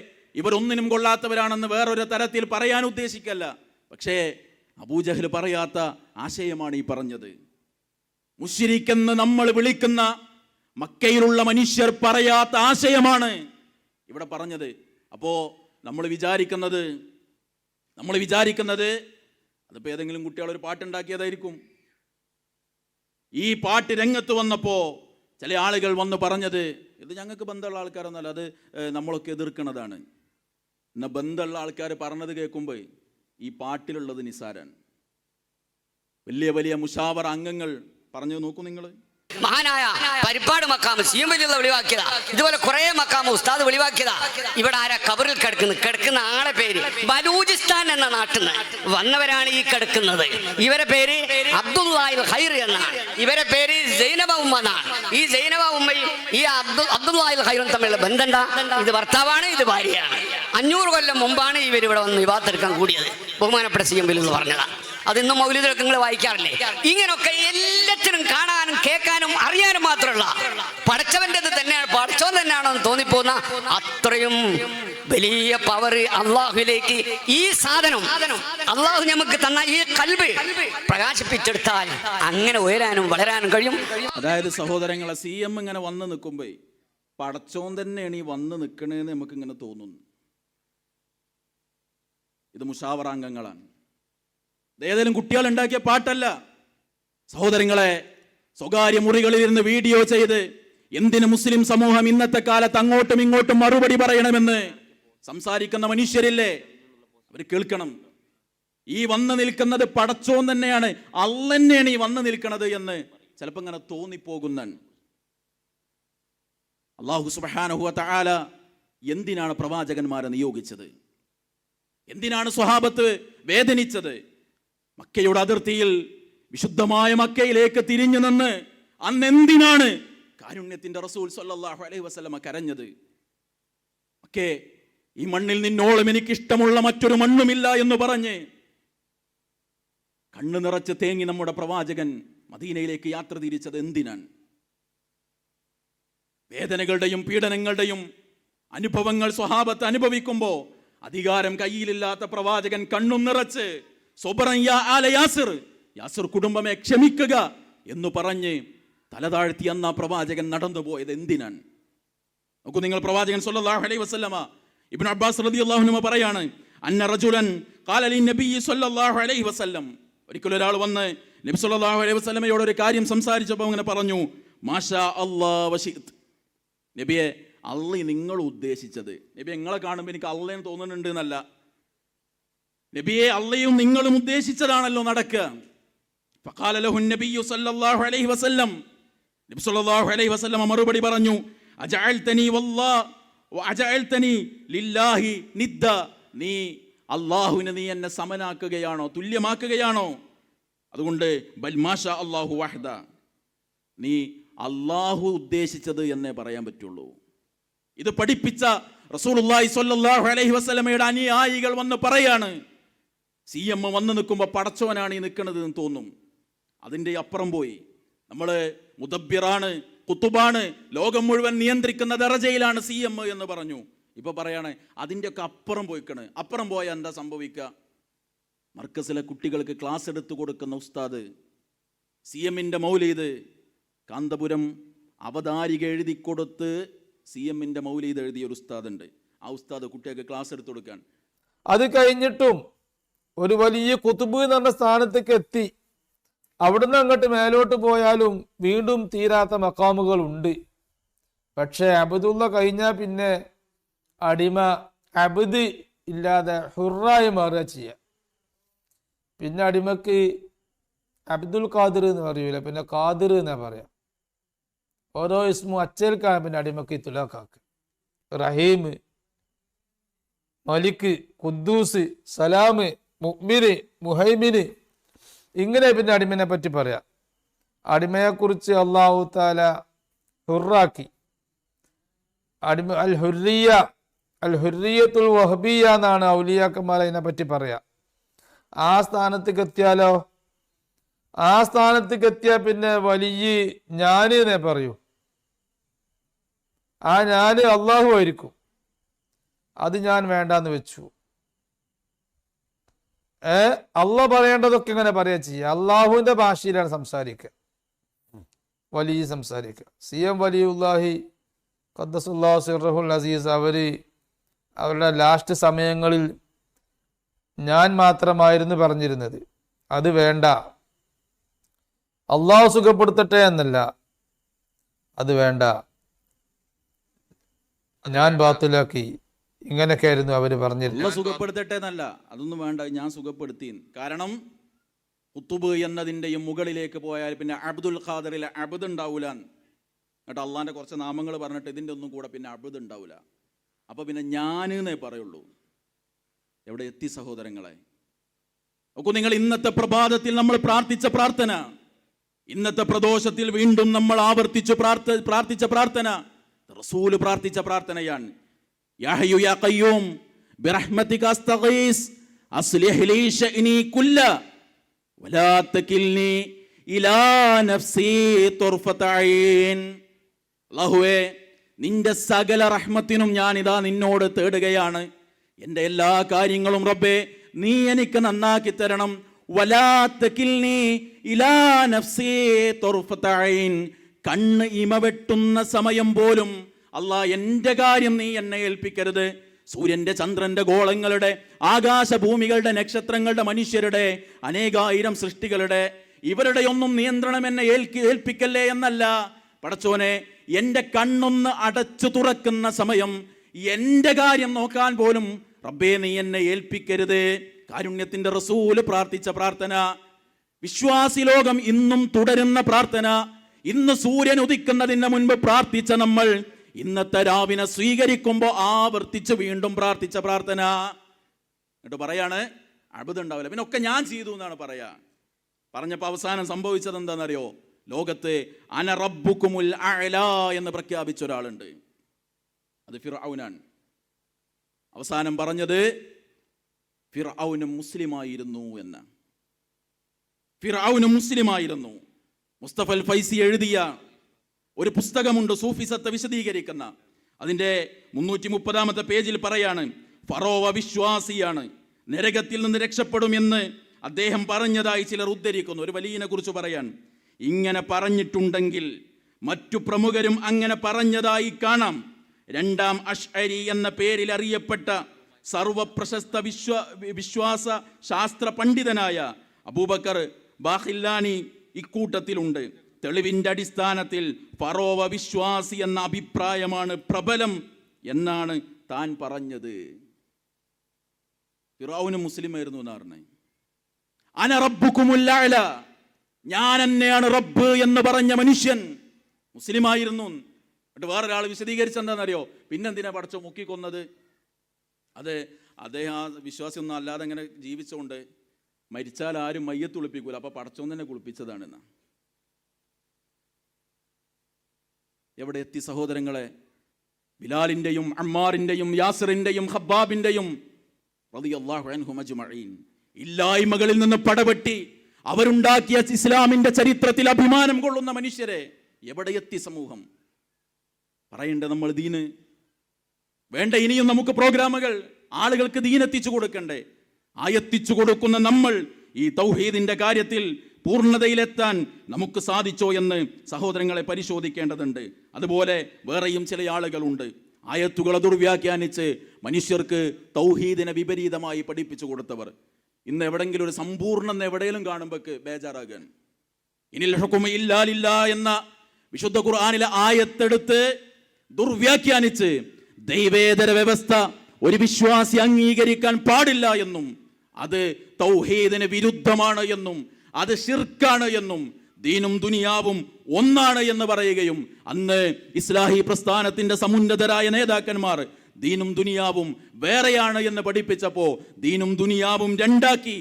ഇവരൊന്നിനും കൊള്ളാത്തവരാണെന്ന് വേറൊരു തരത്തിൽ പറയാൻ ഉദ്ദേശിക്കല്ല. പക്ഷേ അബൂജഹൽ പറയാത്ത ആശയമാണ് ഈ പറഞ്ഞത്. മുശ്രിക്കെന്ന് നമ്മൾ വിളിക്കുന്ന മക്കയിലുള്ള മനുഷ്യർ പറയാത്ത ആശയമാണ് ഇവിടെ പറഞ്ഞത്. അപ്പോ നമ്മൾ വിചാരിക്കുന്നത് അതിപ്പോ ഏതെങ്കിലും കുട്ടികൾ ഒരു പാട്ടുണ്ടാക്കിയതായിരിക്കും. ഈ പാട്ട് രംഗത്ത് വന്നപ്പോ ചില ആളുകൾ വന്ന് പറഞ്ഞത് ഇത് ഞങ്ങൾക്ക് ബന്ധമുള്ള ആൾക്കാരൊന്നല്ല, അത് നമ്മളൊക്കെ എതിർക്കുന്നതാണ്. എന്നാൽ ബന്ധമുള്ള ആൾക്കാർ പറഞ്ഞത് കേൾക്കുമ്പോൾ ഈ പാട്ടിലുള്ളത് നിസാരാണ്. വലിയ വലിയ മുഷാവറ അംഗങ്ങൾ പറഞ്ഞു നോക്കൂ നിങ്ങൾ. മഹാനായ പരിപ്പാട് മക്കാമ് സീമലിയുള്ള വെളിവാക്കിയതാ. ഇതുപോലെ കുറെ മക്കാമ് ഉസ്താദ് വെളിവാക്കിയതാ. ഇവിടെ ആരാ കബറിൽ കിടക്കുന്ന ആളെ പേര് ബലൂചിസ്ഥാൻ എന്ന നാട്ടിൽ നിന്ന് വന്നവരാണ് ഈ കിടക്കുന്നത്. ഇവരെ പേര് അബ്ദുല്ലാഹിൽ ഖൈർ എന്നാണ്. ഇവരെ പേര് സൈനബ ഉമ്മ എന്നാണ്. ഈ സൈനബ ഉമ്മയും ഈ അബ്ദുല്ലാഹിൽ ഖൈറും തമ്മിലുള്ള ബന്ധം എന്താ? ഇത് ഭർത്താവാണ്, ഇത് ഭാര്യയാണ്. 500 കൊല്ലം മുമ്പാണ് ഇവർ ഇവിടെ വന്ന് വിവാഹത്തെടുക്കാൻ കൂടിയത്. ബഹുമാനപ്പെട്ട സീമലിൽ എന്ന് പറഞ്ഞതാ. അതിന്നും മൗലിദിലൊക്കെ നിങ്ങൾ വായിക്കാറില്ലേ? ഇങ്ങനൊക്കെ എല്ലാത്തിനും കാണാനും കേൾക്കാനും അറിയാനും മാത്രമുള്ള പടച്ചവൻ്റെത് തന്നെയാണ്, പടച്ചവൻ തന്നെയാണോ എന്ന് തോന്നിപ്പോകുന്ന അത്രയും വലിയ പവർ അള്ളാഹുവിലേക്ക് ഈ സാധനം അള്ളാഹു നമുക്ക് തന്ന ഈ കൽബ് പ്രകാശിപ്പിച്ചെടുത്താൽ അങ്ങനെ ഉയരാനും വളരാനും കഴിയും. അതായത് സഹോദരങ്ങളെ, CM ഇങ്ങനെ വന്ന് നിൽക്കുമ്പോൾ പടച്ചോൻ തന്നെയാണ് ഈ വന്ന് നിൽക്കണേന്ന് നമുക്ക് ഇങ്ങനെ തോന്നുന്നു. ഇത് മുഷാവറാംഗങ്ങളാണ്. ഏതെങ്കിലും കുട്ടികൾ ഉണ്ടാക്കിയ പാട്ടല്ല. സഹോദരങ്ങളെ, സ്വകാര്യ മുറികളിൽ ഇരുന്ന് വീഡിയോ ചെയ്ത് എന്തിന് മുസ്ലിം സമൂഹം ഇന്നത്തെ കാലത്ത് അങ്ങോട്ടും ഇങ്ങോട്ടും മറുപടി പറയണമെന്ന് സംസാരിക്കുന്ന മനുഷ്യരില്ലേ, അവർ കേൾക്കണം. ഈ വന്ന് നിൽക്കുന്നത് പടച്ചോൻ തന്നെയാണ്, അല്ലാഹ് തന്നെയാണ് ഈ വന്ന് നിൽക്കുന്നത് എന്ന് ചിലപ്പോൾ ഇങ്ങനെ തോന്നിപ്പോകുന്ന. അല്ലാഹു സുബ്ഹാനഹു വ തആല എന്തിനാണ് പ്രവാചകന്മാരെ നിയോഗിച്ചത്? എന്തിനാണ് സ്വഹാബത്ത് വേദനിച്ചത്? മക്കയുടെ അതിർത്തിയിൽ വിശുദ്ധമായ മക്കയിലേക്ക് തിരിഞ്ഞു നിന്ന് അന്ന് എന്തിനാണ് കാരുണ്യത്തിന്റെ റസൂൽ സല്ലല്ലാഹു അലൈഹി വസല്ലമ കരഞ്ഞത്? മക്കേ, ഈ മണ്ണിൽ നിന്നോളം എനിക്കിഷ്ടമുള്ള മറ്റൊരു മണ്ണുമില്ല എന്ന് പറഞ്ഞ് കണ്ണു നിറച്ച് തേങ്ങി നമ്മുടെ പ്രവാചകൻ മദീനയിലേക്ക് യാത്ര തിരിച്ചത് എന്തിനാണ്? വേദനകളുടെയും പീഡനങ്ങളുടെയും അനുഭവങ്ങൾ സ്വഹാബത്ത് അനുഭവിക്കുമ്പോൾ അധികാരം കയ്യിലില്ലാത്ത പ്രവാചകൻ കണ്ണു നിറച്ച് യാസിർ കുടുംബമെ ക്ഷമിക്കുക എന്ന് പറഞ്ഞ് തലതാഴ്ത്തി അന്ന് ആ പ്രവാചകൻ നടന്നുപോയത് എന്തിനാണ്? നോക്കൂ നിങ്ങൾ, പ്രവാചകൻ സല്ലല്ലാഹു അലൈഹി വസല്ലമ ഇബ്നു അബ്ബാസ് റളിയല്ലാഹു അൻഹു പറയാണ്, അന്ന റജുലൻ ഖാല ലിന്നബി സല്ലല്ലാഹു അലൈഹി വസല്ലം, ഒരിക്കൽ ഒരാൾ വന്ന് നബി സല്ലല്ലാഹു അലൈഹി വസല്ലമയോട് ഒരു കാര്യം സംസാരിച്ചപ്പോൾ അങ്ങനെ പറഞ്ഞു, മാഷാ അല്ലാഹ് വശിത്. നബിയെ, അള്ളാഹ് നിങ്ങൾ ഉദ്ദേശിച്ചത്. നബി, നിങ്ങളെ കാണുമ്പോൾ എനിക്ക് അള്ളാഹ് തോന്നുന്നുണ്ട് എന്നല്ല, നബിയെ അള്ളയും നിങ്ങളും ഉദ്ദേശിച്ചതാണല്ലോ നടക്കുക. ഫഖാല ലഹു നബിയ്യു സല്ലല്ലാഹു അലൈഹി വസല്ലം, നബി സല്ലല്ലാഹു അലൈഹി വസല്ലം മറുപടി പറഞ്ഞു, അജഅൽതനി വല്ലാഹ് വഅജഅൽതനി ലില്ലാഹി നിദ്ദ, നീ അല്ലാഹുവിനെ നീ എന്നെ സമനാക്കുകയാണോ, തുല്യമാക്കുകയാണോ? അതുകൊണ്ട് ബൽ മാഷാ അല്ലാഹു വഹദ, നീ അല്ലാഹു ഉദ്ദേശിച്ചത് എന്നേ പറയാൻ പറ്റുള്ളൂ. ഇത് പഠിപ്പിച്ച റസൂലുള്ളാഹി സ്വല്ലല്ലാഹു അലൈഹി വസല്ലമയുടെ അനുയായികൾ വന്ന് പറയാണ്, CM വന്ന് നിൽക്കുമ്പോൾ പടച്ചവനാണ് ഈ നിൽക്കുന്നത് എന്ന് തോന്നും. അതിൻ്റെ അപ്പുറം പോയി നമ്മൾ മുദബ്ബിറാണ്, കുത്തുബാണ്, ലോകം മുഴുവൻ നിയന്ത്രിക്കുന്ന ദറജയിലാണ് CM എന്ന് പറഞ്ഞു. ഇപ്പൊ പറയാണ് അതിൻ്റെ ഒക്കെ അപ്പുറം പോയിക്കണ്. അപ്പുറം പോയാൽ എന്താ സംഭവിക്കുക? മർക്കസിലെ കുട്ടികൾക്ക് ക്ലാസ് എടുത്തു കൊടുക്കുന്ന ഉസ്താദ്, CMന്റെ മൗലീദ് കാന്തപുരം അവതാരിക എഴുതി കൊടുത്ത് CMന്റെ മൗലീദ് എഴുതിയ ഒരു ഉസ്താദുണ്ട്. ആ ഉസ്താദ് കുട്ടികൾക്ക് ക്ലാസ് എടുത്തു കൊടുക്കാൻ. അത് കഴിഞ്ഞിട്ടും ഒരു വലിയ കുത്തുബ് എന്ന് പറഞ്ഞ സ്ഥാനത്തേക്ക് എത്തി. അവിടുന്ന് അങ്ങോട്ട് മേലോട്ട് പോയാലും വീണ്ടും തീരാത്ത മക്കാമുകൾ ഉണ്ട്. പക്ഷെ അബ്ദുള്ള കഴിഞ്ഞാൽ പിന്നെ അടിമ അബ്ദ് ഇല്ലാതെ ഹുറായി മാറുക ചെയ്യുക. പിന്നെ അടിമക്ക് അബ്ദുൽ ഖാദിർ എന്ന് പറയൂല, പിന്നെ ഖാദിർ എന്നാ പറയാം. ഓരോ ഇസ്മു അച്ചേൽക്കാണ് പിന്നെ അടിമക്ക് തുലാക്കാക്ക്. റഹീം, മലിക്ക്, ഖുദ്ദൂസ്, സലാമ്, മുഅ്മിന്, മുഹൈമിന്, ഇങ്ങനെ പിന്നെ അടിമനെ പറ്റി പറയാം. അടിമയെക്കുറിച്ച് അല്ലാഹു തആല ഹുറാക്കി. അടിമ അൽ ഹുറിയത്തുൽ വഹബിയ എന്നാണ് ഔലിയാക്കന്മാർ അതിനെ പറ്റി പറയാ. ആ സ്ഥാനത്തേക്ക് എത്തിയാലോ, ആ സ്ഥാനത്തേക്ക് എത്തിയാൽ പിന്നെ വലിയ ഞാന് എന്നേ പറയൂ. ആ ഞാന് അള്ളാഹു ആയിരിക്കും. അത് ഞാൻ വേണ്ടാന്ന് വെച്ചു. അള്ളാഹ് പറയേണ്ടതൊക്കെ ഇങ്ങനെ പറയാ ചെയ്യുക. അള്ളാഹുവിന്റെ ഭാഷയിലാണ് സംസാരിക്കുക, വലിയ സംസാരിക്കുക. CM വലിയുല്ലാഹി ഖദ്ദസുല്ലാഹു സിർറഹുൽ അസീസ് അവരുടെ ലാസ്റ്റ് സമയങ്ങളിൽ ഞാൻ മാത്രമായിരുന്നു പറഞ്ഞിരുന്നത്. അത് വേണ്ട, അള്ളാഹു സുഖപ്പെടുത്തട്ടെ എന്നല്ല, അത് വേണ്ട, ഞാൻ ബാത്തിലാക്കി, ഇങ്ങനെയൊക്കെ ആയിരുന്നു അവര് പറഞ്ഞിരുന്നത്. അള്ളാഹ് സുഖപ്പെടുത്തട്ടെ എന്നല്ല, അതൊന്നും വേണ്ട, ഞാൻ സുഖപ്പെടുത്തി. കാരണം കുത്തുബ് എന്നതിൻ്റെയും മുകളിലേക്ക് പോയാൽ പിന്നെ അബ്ദുൽ ഖാദറിലെ അബ്ദ് ഉണ്ടാവൂല. എന്നിട്ട് അള്ളാഹിൻ്റെ കുറച്ച് നാമങ്ങൾ പറഞ്ഞിട്ട് ഇതിൻ്റെ ഒന്നും കൂടെ പിന്നെ അബ്ദ് ഉണ്ടാവില്ല. അപ്പോൾ പിന്നെ ഞാനെന്നേ പറയുള്ളൂ. എവിടെ എത്തി സഹോദരങ്ങളെ? നോക്കൂ, നിങ്ങൾ ഇന്നത്തെ പ്രഭാതത്തിൽ നമ്മൾ പ്രാർത്ഥിച്ച പ്രാർത്ഥന, ഇന്നത്തെ പ്രദോഷത്തിൽ വീണ്ടും നമ്മൾ ആവർത്തിച്ച് പ്രാർത്ഥിച്ച പ്രാർത്ഥന റസൂല് പ്രാർത്ഥിച്ച പ്രാർത്ഥനയാണ്. യാ ഹയ്യു യാ ഖയ്യൂം ബിറഹ്മതിക അസ്തഗീസ് അസ്ലിഹ് ലീ ശഅനി കുല്ല വലാ തകിൽനി ഇലാ നഫ്സി തുർഫത ഐൻ. അല്ലാഹുവേ, നിന്റെ സകല റഹ്മത്തിനും ഞാൻ ഇതാ നിന്നോട് തേടുകയാണ്. എൻ്റെ എല്ലാ കാര്യങ്ങളും റബ്ബേ നീ എനിക്ക് നന്നാക്കി തരണം. വലാ തകിൽനി ഇലാ നഫ്സി തുർഫത ഐൻ. കണ്ണ് ഇമവെട്ടുന്ന സമയം പോലും അല്ലാ എൻ്റെ കാര്യം നീ എന്നെ ഏൽപ്പിക്കരുത്. സൂര്യന്റെ ചന്ദ്രന്റെ ഗോളങ്ങളുടെ ആകാശഭൂമികളുടെ നക്ഷത്രങ്ങളുടെ മനുഷ്യരുടെ അനേകായിരം സൃഷ്ടികളുടെ ഇവരുടെ ഒന്നും നിയന്ത്രണം എന്നെ ഏൽപ്പിക്കല്ലേ എന്നല്ല പടച്ചോനെ, എൻ്റെ കണ്ണൊന്ന് അടച്ചു തുറക്കുന്ന സമയം എൻ്റെ കാര്യം നോക്കാൻ പോലും റബ്ബേ നീ എന്നെ ഏൽപ്പിക്കരുത്. കാരുണ്യത്തിന്റെ റസൂല് പ്രാർത്ഥിച്ച പ്രാർത്ഥന, വിശ്വാസി ലോകം ഇന്നും തുടരുന്ന പ്രാർത്ഥന. ഇന്ന് സൂര്യൻ ഉദിക്കുന്നതിന് മുൻപ് പ്രാർത്ഥിച്ച നമ്മൾ ഇന്നത്തെ രാവിനെ സ്വീകരിക്കുമ്പോൾ ആവർത്തിച്ച് വീണ്ടും പ്രാർത്ഥിച്ച പ്രാർത്ഥന. എന്നിട്ട് പറയാണ് അബ്ദ് ഉണ്ടാവില്ല, പിന്നെ ഒക്കെ ഞാൻ ചെയ്തു എന്നാണ് പറയാ. പറഞ്ഞപ്പോൾ അവസാനം സംഭവിച്ചത് എന്താണെന്നറിയോ? ലോകത്ത് അന റബ്ബുക്കുമുൽ അഅ്ലാ എന്ന് പ്രഖ്യാപിച്ച ഒരാളുണ്ട്, അത് ഫിർഔനാണ്. അവസാനം പറഞ്ഞത് ഫിർഔനും മുസ്ലിമായിരുന്നു എന്ന്. ഫിർഔനും മുസ്ലിമായിരുന്നു. മുസ്തഫൽ ഫൈസി എഴുതിയ ഒരു പുസ്തകമുണ്ട് സൂഫിസത്തെ വിശദീകരിക്കുന്ന. അതിൻ്റെ 330-ാമത്തെ പേജിൽ പറയാണ്, ഫറോവ വിശ്വാസിയാണ്, നരകത്തിൽ നിന്ന് രക്ഷപ്പെടുമെന്ന് അദ്ദേഹം പറഞ്ഞതായി ചിലർ ഉദ്ധരിക്കുന്നു. ഒരു വലിയനെ കുറിച്ച് പറയാൻ, ഇങ്ങനെ പറഞ്ഞിട്ടുണ്ടെങ്കിൽ മറ്റു പ്രമുഖരും അങ്ങനെ പറഞ്ഞതായി കാണാം. രണ്ടാം അഷ്അരി എന്ന പേരിൽ അറിയപ്പെട്ട സർവപ്രശസ്ത വിശ്വാസ ശാസ്ത്ര പണ്ഡിതനായ അബൂബക്കർ ബാഖില്ലാനി ഇക്കൂട്ടത്തിലുണ്ട്. തെളിവിന്റെ അടിസ്ഥാനത്തിൽ ഫറോവ വിശ്വാസി എന്ന അഭിപ്രായമാണ് പ്രബലം എന്നാണ് താൻ പറഞ്ഞത്. ഫിറഔന് മുസ്ലിമായിരുന്നു എന്ന് പറഞ്ഞേ. അന റബ്ബുക്കുമുൽ അഅ്ല, ഞാൻ തന്നെയാണ് റബ്ബ് എന്ന് പറഞ്ഞ മനുഷ്യൻ മുസ്ലിമായിരുന്നു. എന്നിട്ട് വേറൊരാൾ വിശദീകരിച്ചെന്താണെന്നറിയോ? പിന്നെന്തിനാ പടച്ചോ മുക്കിക്കൊന്നത്? അത് അദ്ദേഹം ആ വിശ്വാസം ഒന്നും അല്ലാതെ അങ്ങനെ ജീവിച്ചുകൊണ്ട് മരിച്ചാൽ ആരും മയ്യത്ത് കുളിപ്പിക്കൂല, അപ്പൊ പടച്ചോൻ തന്നെ കുളിപ്പിച്ചതാണെന്ന. എവിടെ എത്തി സഹോദരങ്ങളെ? ബിലാലിന്റെയും അമ്മാറിന്റെയും യാസിറിന്റെയും ഖബ്ബാബിന്റെയും റളിയല്ലാഹു അൻഹും അജ്മഈൻ ഇല്ലായ്മകളിൽ നിന്ന് പടവെട്ടി അവരുണ്ടാക്കിയ ഇസ്ലാമിന്റെ ചരിത്രത്തിൽ അഭിമാനം കൊള്ളുന്ന മനുഷ്യരെ എവിടെ എത്തി സമൂഹം? പറയണ്ടേ നമ്മൾ ദീന് വേണ്ട? ഇനിയും നമുക്ക് പ്രോഗ്രാമുകൾ, ആളുകൾക്ക് ദീൻ എത്തിച്ചു കൊടുക്കണ്ടേ? ആ എത്തിച്ചു കൊടുക്കുന്ന നമ്മൾ ഈ തൗഹീദിന്റെ കാര്യത്തിൽ പൂർണ്ണതയിലെത്താൻ നമുക്ക് സാധിച്ചോ എന്ന് സഹോദരങ്ങളെ പരിശോധിക്കേണ്ടതുണ്ട്. അതുപോലെ വേറെയും ചില ആളുകളുണ്ട്, ആയത്തുകളെ ദുർവ്യാഖ്യാനിച്ച് മനുഷ്യർക്ക് തൗഹീദിനെ വിപരീതമായി പഠിപ്പിച്ചു കൊടുത്തവർ. ഇന്ന് എവിടെങ്കിലും ഒരു സമ്പൂർണ്ണം എവിടെയെങ്കിലും കാണുമ്പോഴേക്ക് ബേജാറാകാൻ. ഇനിൽ ഹുക്മു ഇല്ലാ ലില്ലാഹ് എന്ന വിശുദ്ധ ഖുർആനിലെ ആയത്തെടുത്ത് ദുർവ്യാഖ്യാനിച്ച് ദൈവേതര വ്യവസ്ഥ ഒരു വിശ്വാസി അംഗീകരിക്കാൻ പാടില്ല എന്നും അത് തൗഹീദിന് വിരുദ്ധമാണ് എന്നും അത് ശിർക്കാണ് എന്നും ദീനും ദുനിയാവും ഒന്നാണ് എന്ന് പറയുകയും അന്ന് ഇസ്ലാഹി പ്രസ്ഥാനത്തിന്റെ സമുന്നതരായ നേതാക്കന്മാർ ദീനും ദുനിയാവും വേറെയാണ് എന്ന് പഠിപ്പിച്ചപ്പോൾ ദീനും ദുനിയാവും രണ്ടാക്കി,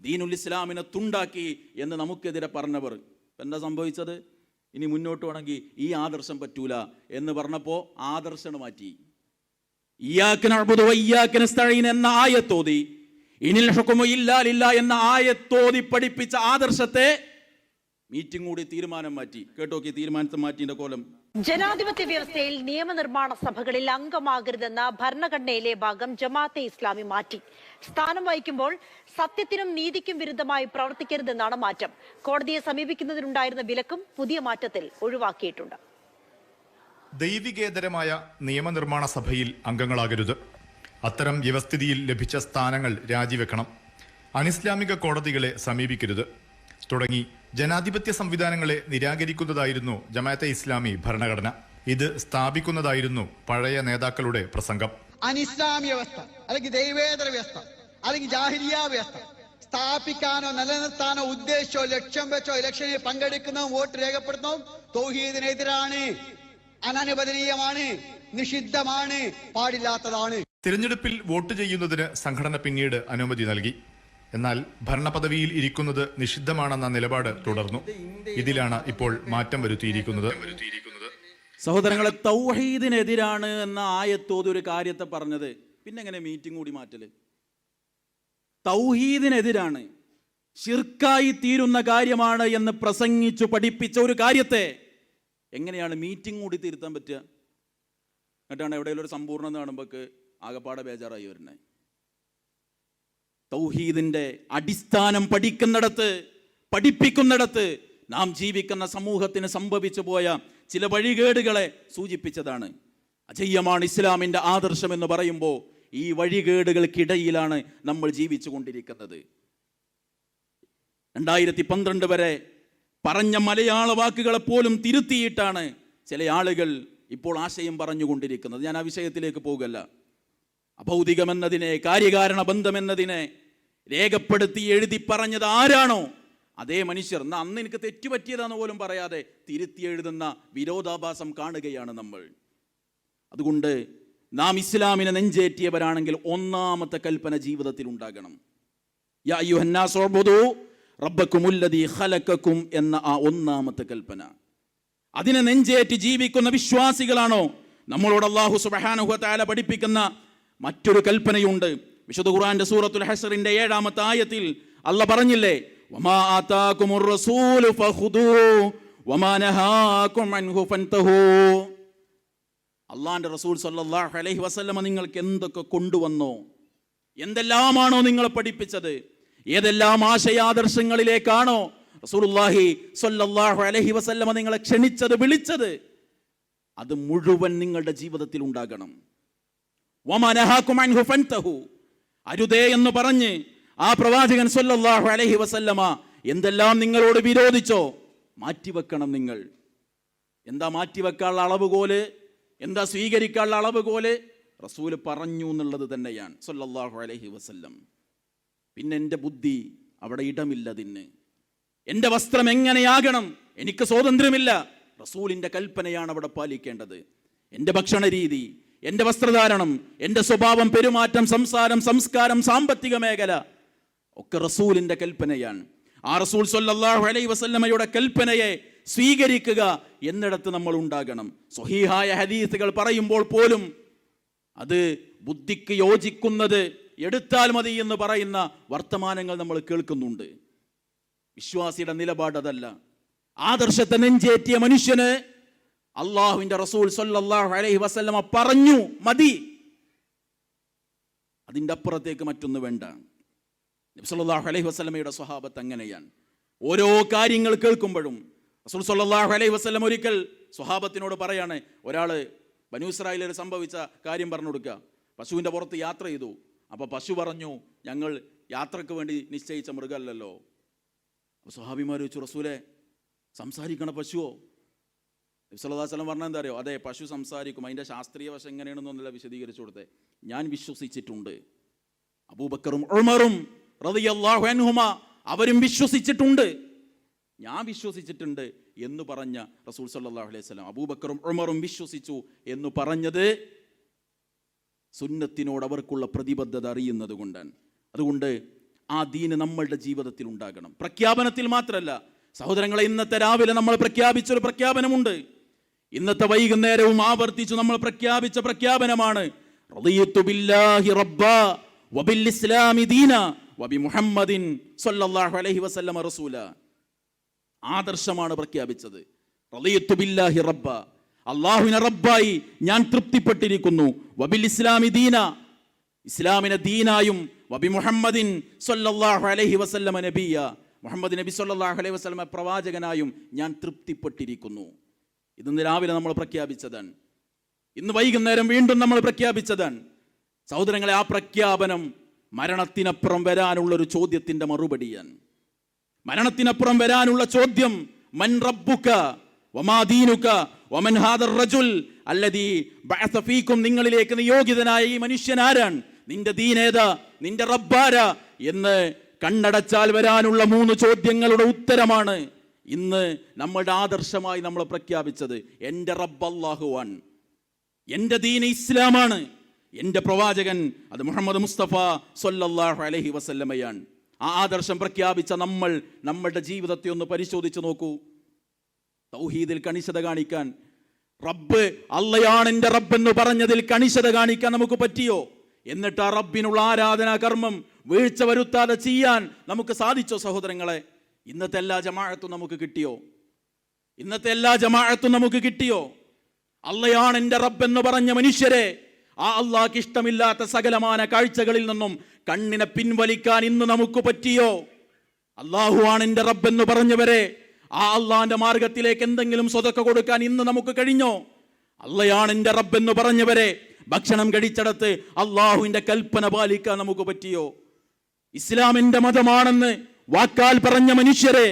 ദീനുൽ ഇസ്ലാമിനെ തുണ്ടാക്കി എന്ന് നമുക്കെതിരെ പറഞ്ഞവർ. എന്താ സംഭവിച്ചത്? ഇനി മുന്നോട്ട് വേണമെങ്കിൽ ഈ ആദർശം പറ്റൂല എന്ന് പറഞ്ഞപ്പോൾ ആദർശം മാറ്റി. ഇയ്യാക നഅ്ബുദു വഇയ്യാക നസ്തഈൻ എന്ന ആയത്തോതി, ഇനിൽ ഹുക്മു ഇല്ലാ ലില്ലാഹ് എന്ന ആയത്തോതി പഠിപ്പിച്ച ആദർശത്തെ മീറ്റിംഗ് കൂടി തീരുമാനം മാറ്റി. കേട്ടോക്കി തീരുമാനത്തെ മാറ്റിന്റെ കോലം. ജനാധിപത്യ വ്യവസ്ഥയിൽ നിയമനിർമ്മാണ സഭകളിൽ അംഗമാകരുതെന്ന ഭരണഘടനയിലെ ഭാഗം ജമാഅത്തെ ഇസ്ലാമി മാറ്റി. സ്ഥാനം വഹിക്കുമ്പോൾ സത്യത്തിനും നീതിക്കും വിരുദ്ധമായി പ്രവർത്തിക്കരുതെന്നാണ് മാറ്റം. കോടതിയെ സമീപിക്കുന്നതിനുണ്ടായിരുന്ന വിലക്കും പുതിയ മാറ്റത്തിൽ ഒഴിവാക്കിയിട്ടുണ്ട്. ദൈവികേതരമായ നിയമനിർമ്മാണ സഭയിൽ അംഗങ്ങളാകരുത്. അത്തരം വ്യവസ്ഥിതിയിൽ ലഭിച്ച സ്ഥാനങ്ങൾ രാജിവെക്കണം. അനിസ്ലാമിക കോടതികളെ സമീപിക്കരുത് തുടങ്ങി ജനാധിപത്യ സംവിധാനങ്ങളെ നിരാകരിക്കുന്നതായിരുന്നു ജമാഅത്തെ ഇസ്ലാമി ഭരണഘടന. ഇത് സ്ഥാപിക്കുന്നതായിരുന്നു പഴയ നേതാക്കളുടെ പ്രസംഗം. അനിസ്ലാമിക വ്യവസ്ഥ അല്ലെങ്കിൽ ദൈവേതര വ്യവസ്ഥ അല്ലെങ്കിൽ ജാഹിലിയ വ്യവസ്ഥ സ്ഥാപിക്കാനോ നിലനിർത്താനോ ഉദ്ദേശിച്ചോ ലക്ഷ്യം വെച്ചോ ഇലക്ഷനിൽ പങ്കെടുക്കുന്നതും വോട്ട് രേഖപ്പെടുത്തുന്നതും തൗഹീദിനെതിരാണ്, അനനുവദനീയമാണ്, നിഷിദ്ധമാണ്, പാടില്ലാത്തതാണ്. തിരഞ്ഞെടുപ്പിൽ വോട്ട് ചെയ്യുന്നതിന് സംഘടന പിന്നീട് അനുമതി നൽകി. എന്നാൽ ഭരണപദവിയിൽ ഇരിക്കുന്നത് നിഷിദ്ധമാണെന്ന നിലപാട് തുടർന്നു. ഇതിലാണ് ഇപ്പോൾ മാറ്റം വരുത്തിയിരിക്കുന്നത്. സഹോദരങ്ങളെ, തൗഹീദിനെതിരാണ് എന്ന ആയത്തോത് ഒരു കാര്യത്തെ പറഞ്ഞത്, പിന്നെ എങ്ങനെ മീറ്റിംഗ് കൂടി മാറ്റല്? തൗഹീദിനെതിരാണ്, ശിർക്കായി തീരുന്ന കാര്യമാണ് എന്ന് പ്രസംഗിച്ചു പഠിപ്പിച്ച ഒരു കാര്യത്തെ എങ്ങനെയാണ് മീറ്റിംഗ് കൂടി തിരുത്താൻ പറ്റുക? എന്നിട്ടാണ് എവിടെയെങ്കിലും ഒരു സമ്പൂർണ്ണത കാണുമ്പോൾ ആകപ്പാടെ ബേജാറായി വരുന്നത്. തൗഹീദിന്റെ അടിസ്ഥാനം പഠിപ്പിക്കുന്നിടത്ത് നാം ജീവിക്കുന്ന സമൂഹത്തിന് സംഭവിച്ചു പോയ ചില വഴികേടുകളെ സൂചിപ്പിച്ചതാണ്. അജയ്യമാണ് ഇസ്ലാമിന്റെ ആദർശം എന്ന് പറയുമ്പോൾ ഈ വഴികേടുകൾക്കിടയിലാണ് നമ്മൾ ജീവിച്ചു കൊണ്ടിരിക്കുന്നത്. 2012 വരെ പറഞ്ഞ മലയാള വാക്കുകളെ പോലും തിരുത്തിയിട്ടാണ് ചില ആളുകൾ ഇപ്പോൾ ആശയം പറഞ്ഞുകൊണ്ടിരിക്കുന്നത്. ഞാൻ ആ വിഷയത്തിലേക്ക് പോകല്ല. അഭൗതികമെന്നതിനെ, കാര്യകാരണ ബന്ധമെന്നതിനെ രേഖപ്പെടുത്തി എഴുതി പറഞ്ഞത് ആരാണോ അതേ മനുഷ്യർ അന്ന് എനിക്ക് തെറ്റുപറ്റിയതാന്ന് പോലും പറയാതെ തിരുത്തി എഴുതുന്ന വിരോധാഭാസം കാണുകയാണ് നമ്മൾ. അതുകൊണ്ട് നാം ഇസ്ലാമിനെ നെഞ്ചേറ്റിയവരാണെങ്കിൽ ഒന്നാമത്തെ കൽപ്പന ജീവിതത്തിൽ ഉണ്ടാകണം. യാ അയ്യുഹന്നാസ് ഉഅ്ബുദൂ റബ്ബക്കുമുല്ലദീ ഖലഖക്കും എന്ന ആ ഒന്നാമത്തെ കൽപ്പന. അതിനെ നെഞ്ചേറ്റി ജീവിക്കുന്ന വിശ്വാസികളാണോ നമ്മളോട് അല്ലാഹു സുബ്ഹാനഹു വ തആല പഠിപ്പിക്കുന്ന മറ്റൊരു കൽപ്പനയുണ്ട്. വിശുദ്ധ ഖുർആന്റെ സൂറത്തുൽ ഹശ്റിന്റെ 7-ാമത്തെ ആയത്തിൽ അല്ലാഹ് പറഞ്ഞില്ലേ, വമാ ആതാകുമുർ റസൂലു ഫഖുദൂഹു വമാ നഹാകും അൻഹു ഫൻതഹൂ. അല്ലാഹുവിന്റെ റസൂൽ സല്ലല്ലാഹു അലൈഹി വസല്ലമ നിങ്ങൾക്ക് എന്തൊക്കെ കൊണ്ടുവന്നോ, എന്തെല്ലാമാണോ നിങ്ങളെ പഠിപ്പിച്ചത്, ഏതെല്ലാം ആശയാദർശങ്ങളിലേക്കാണോ റസൂലുള്ളാഹി സ്വല്ലല്ലാഹു അലൈഹി വസല്ലമ നിങ്ങളെ ക്ഷണിച്ചത്, വിളിച്ചത്, അത് മുഴുവൻ നിങ്ങളുടെ ജീവിതത്തിൽ ഉണ്ടാകണം. വമനഹാകും അൻഹു ഫൻതഹു, അരുതേ എന്ന് പറഞ്ഞ് ആ പ്രവാചകൻ സ്വല്ലല്ലാഹു അലൈഹി വസല്ലമ എന്തെല്ലാം നിങ്ങളോട് വിരോധിച്ചോ മാറ്റിവെക്കണം. നിങ്ങൾ എന്താ മാറ്റിവെക്കാനുള്ള അളവുകോല്, എന്താ സ്വീകരിക്കാനുള്ള അളവുകോല്? റസൂല് പറഞ്ഞു എന്നുള്ളത് തന്നെയാണ് സ്വല്ലല്ലാഹു അലൈഹി വസല്ലം. പിന്നെ എൻ്റെ ബുദ്ധി അവിടെ ഇടമില്ലതിന്. എൻ്റെ വസ്ത്രം എങ്ങനെയാകണം, എനിക്ക് സ്വാതന്ത്ര്യമില്ല. റസൂലിൻ്റെ കൽപ്പനയാണ് അവിടെ പാലിക്കേണ്ടത്. എൻ്റെ ഭക്ഷണ രീതി, എൻ്റെ വസ്ത്രധാരണം, എൻ്റെ സ്വഭാവം, പെരുമാറ്റം, സംസാരം, സംസ്കാരം, സാമ്പത്തിക മേഖല ഒക്കെ റസൂലിൻ്റെ കൽപ്പനയാണ്. ആ റസൂൽ സ്വല്ലല്ലാഹു അലൈഹി വസല്ലമയുടെ കൽപ്പനയെ സ്വീകരിക്കുക എന്നിടത്ത് നമ്മൾ ഉണ്ടാകണം. സ്വഹീഹായ ഹദീസുകൾ പറയുമ്പോൾ പോലും അത് ബുദ്ധിക്ക് യോജിക്കുന്നത് എടുത്താൽ മതി എന്ന് പറയുന്ന വർത്തമാനങ്ങൾ നമ്മൾ കേൾക്കുന്നുണ്ട്. വിശ്വാസിയുടെ നിലപാട് അതല്ല. ആദർശത്തെ നെഞ്ചേറ്റിയ മനുഷ്യന് അള്ളാഹുവിന്റെ റസൂൽ സ്വല്ലല്ലാഹു അലൈഹി വസല്ലമ പറഞ്ഞു മതി, അതിൻ്റെ അപ്പുറത്തേക്ക് മറ്റൊന്ന് വേണ്ട. നബി സല്ലല്ലാഹു അലൈഹി വസല്ലമയുടെ സ്വഹാബത്ത് അങ്ങനെയാണ്. ഓരോ കാര്യങ്ങൾ കേൾക്കുമ്പോഴും റസൂൽ സല്ലല്ലാഹു അലൈഹി വസല്ലം ഒരിക്കൽ സ്വഹാബത്തിനോട് പറയാണ്, ഒരാൾ ബനൂ ഇസ്രായേലിൽ സംഭവിച്ച കാര്യം പറഞ്ഞു കൊടുക്കുക. പശുവിൻ്റെ പുറത്ത് യാത്ര ചെയ്തു. അപ്പോൾ പശു പറഞ്ഞു, ഞങ്ങൾ യാത്രക്ക് വേണ്ടി നിശ്ചയിച്ച മൃഗമല്ലല്ലോ. അപ്പോൾ സ്വഹാബിമാർ ചോദിച്ചു, റസൂലെ സംസാരിക്കണ പശുവോ? നബി സല്ലല്ലാഹു അലൈഹി വസല്ലം പറഞ്ഞാൽ എന്താ അറിയോ? അതെ, പശു സംസാരിക്കും. അതിൻ്റെ ശാസ്ത്രീയ വശം എങ്ങനെയാണെന്നൊന്നല്ല വിശദീകരിച്ചു കൊടുത്തേ. ഞാൻ വിശ്വസിച്ചിട്ടുണ്ട്, അബൂബക്കറും ഉമറും റളിയല്ലാഹു അൻഹുമ അവരും വിശ്വസിച്ചിട്ടുണ്ട്, ഞാൻ വിശ്വസിച്ചിട്ടുണ്ട് എന്ന് പറഞ്ഞ റസൂൽ സല്ലല്ലാഹു അലൈഹി വസല്ലം അബൂബക്കറും ഉമറും വിശ്വസിച്ചു എന്ന് പറഞ്ഞത് സുന്നത്തിനോട് അവർക്കുള്ള പ്രതിബദ്ധത അറിയുന്നത് കൊണ്ടാണ്. അതുകൊണ്ട് ആ ദീന് നമ്മളുടെ ജീവിതത്തിൽ ഉണ്ടാകണം. പ്രഖ്യാപനത്തിൽ മാത്രമല്ല സഹോദരങ്ങളെ, ഇന്നത്തെ രാവിലെ നമ്മൾ പ്രഖ്യാപിച്ചൊരു പ്രഖ്യാപനമുണ്ട്. ഇന്നത്തെ വൈകുന്നേരവും ആവർത്തിച്ചു നമ്മൾ പ്രഖ്യാപിച്ച പ്രഖ്യാപനമാണ് റളിയതു ബില്ലാഹി റബ്ബാ വബിൽ ഇസ്ലാമി ദീന വബി മുഹമ്മദിൻ സ്വല്ലല്ലാഹു അലൈഹി വസല്ലമ റസൂല. ആദർശമാണ് പ്രഖ്യാപിച്ചത്. റളിയതു ബില്ലാഹി റബ്ബ, അള്ളാഹുവിനെ റബ്ബായി ഞാൻ തൃപ്തിപ്പെട്ടിരിക്കുന്നു. വബിൽ ഇസ്ലാമി ദീന, ഇസ്ലാമിനെ ദീനായും, വബി മുഹമ്മദിൻ സല്ലല്ലാഹു അലൈഹി വസല്ലമ നബിയ, മുഹമ്മദ് നബി സല്ലല്ലാഹു അലൈഹി വസല്ലമ പ്രവാചകനായും ഞാൻ തൃപ്തിപ്പെട്ടിരിക്കുന്നു. ഇന്ന് രാവിലെ നമ്മൾ പ്രഖ്യാപിച്ചതാണ്, ഇന്ന് വൈകുന്നേരം വീണ്ടും നമ്മൾ പ്രഖ്യാപിച്ചതാണ്. സഹോദരങ്ങളെ, ആ പ്രഖ്യാപനം മരണത്തിനപ്പുറം വരാനുള്ള ഒരു ചോദ്യത്തിന്റെ മറുപടിയാണ്. മരണത്തിനപ്പുറം വരാനുള്ള ചോദ്യം, മൻ റബ്ബുക വമാ ദീനുക വമൻ ഹാദർ റജുൽ അല്ലദീ ബഅസ ഫീകും, നിങ്ങളിലേക്ക് നിയോഗിതനായ ഈ മനുഷ്യൻ ആരാണ്, നിന്റെ ദീനേതാ, നിന്റെ റബ്ബാരാ എന്ന് കണ്ണടച്ചാൽ വരാനുള്ള 3 ചോദ്യങ്ങളുടെ ഉത്തരമാണ് ഇന്ന് നമ്മളുടെ ആദർശമായി നമ്മൾ പ്രഖ്യാപിച്ചത്. എൻ്റെ റബ്ബ് അല്ലാഹുവാണ്, എൻ്റെ ദീൻ ഇസ്ലാമാണ്, എൻ്റെ പ്രവാചകൻ അത് മുഹമ്മദ് മുസ്തഫ സല്ലല്ലാഹു അലൈഹി വസല്ലമയാണ്. ആ ആദർശം പ്രഖ്യാപിച്ച നമ്മൾ നമ്മളുടെ ജീവിതത്തെ ഒന്ന് പരിശോധിച്ച് നോക്കൂ. തൗഹീദിൽ കണിശത കാണിക്കാൻ, റബ്ബ് അള്ളയാണ് എൻ്റെ റബ്ബ് എന്ന് പറഞ്ഞതിൽ കണിശത കാണിക്കാൻ നമുക്ക് പറ്റിയോ? എന്നിട്ട് ആ റബ്ബിനുള്ള ആരാധനാ കർമ്മം വീഴ്ച വരുത്താതെ ചെയ്യാൻ നമുക്ക് സാധിച്ചോ? സഹോദരങ്ങളെ, ഇന്നത്തെ എല്ലാ ജമാഅത്തും നമുക്ക് കിട്ടിയോ? ഇന്നത്തെ എല്ലാ ജമാഅത്തും നമുക്ക് കിട്ടിയോ? അള്ളയാണ് എൻ്റെ റബ്ബ് എന്ന് പറഞ്ഞ മനുഷ്യരെ ആ അള്ളാഹ്ക്ക് ഇഷ്ടമില്ലാത്ത സകലമാന കാഴ്ചകളിൽ നിന്നും കണ്ണിനെ പിൻവലിക്കാൻ ഇന്ന് നമുക്ക് പറ്റിയോ? അള്ളാഹുവാണ് എൻ്റെ റബ്ബ് എന്ന് പറഞ്ഞവരെ ആ അള്ളാന്റെ മാർഗത്തിലേക്ക് എന്തെങ്കിലും സ്വതക്ക കൊടുക്കാൻ ഇന്ന് നമുക്ക് കഴിഞ്ഞോ? അള്ളയാണ് എൻ്റെ റബ്ബ് എന്ന് പറഞ്ഞവരെ ഭക്ഷണം കഴിച്ചടത്ത് അള്ളാഹുവിന്റെ കൽപ്പന പാലിക്കാൻ നമുക്ക് പറ്റിയോ? ഇസ്ലാമിന്റെ മതമാണെന്ന് വാക്കാൽ പറഞ്ഞ മനുഷ്യരെ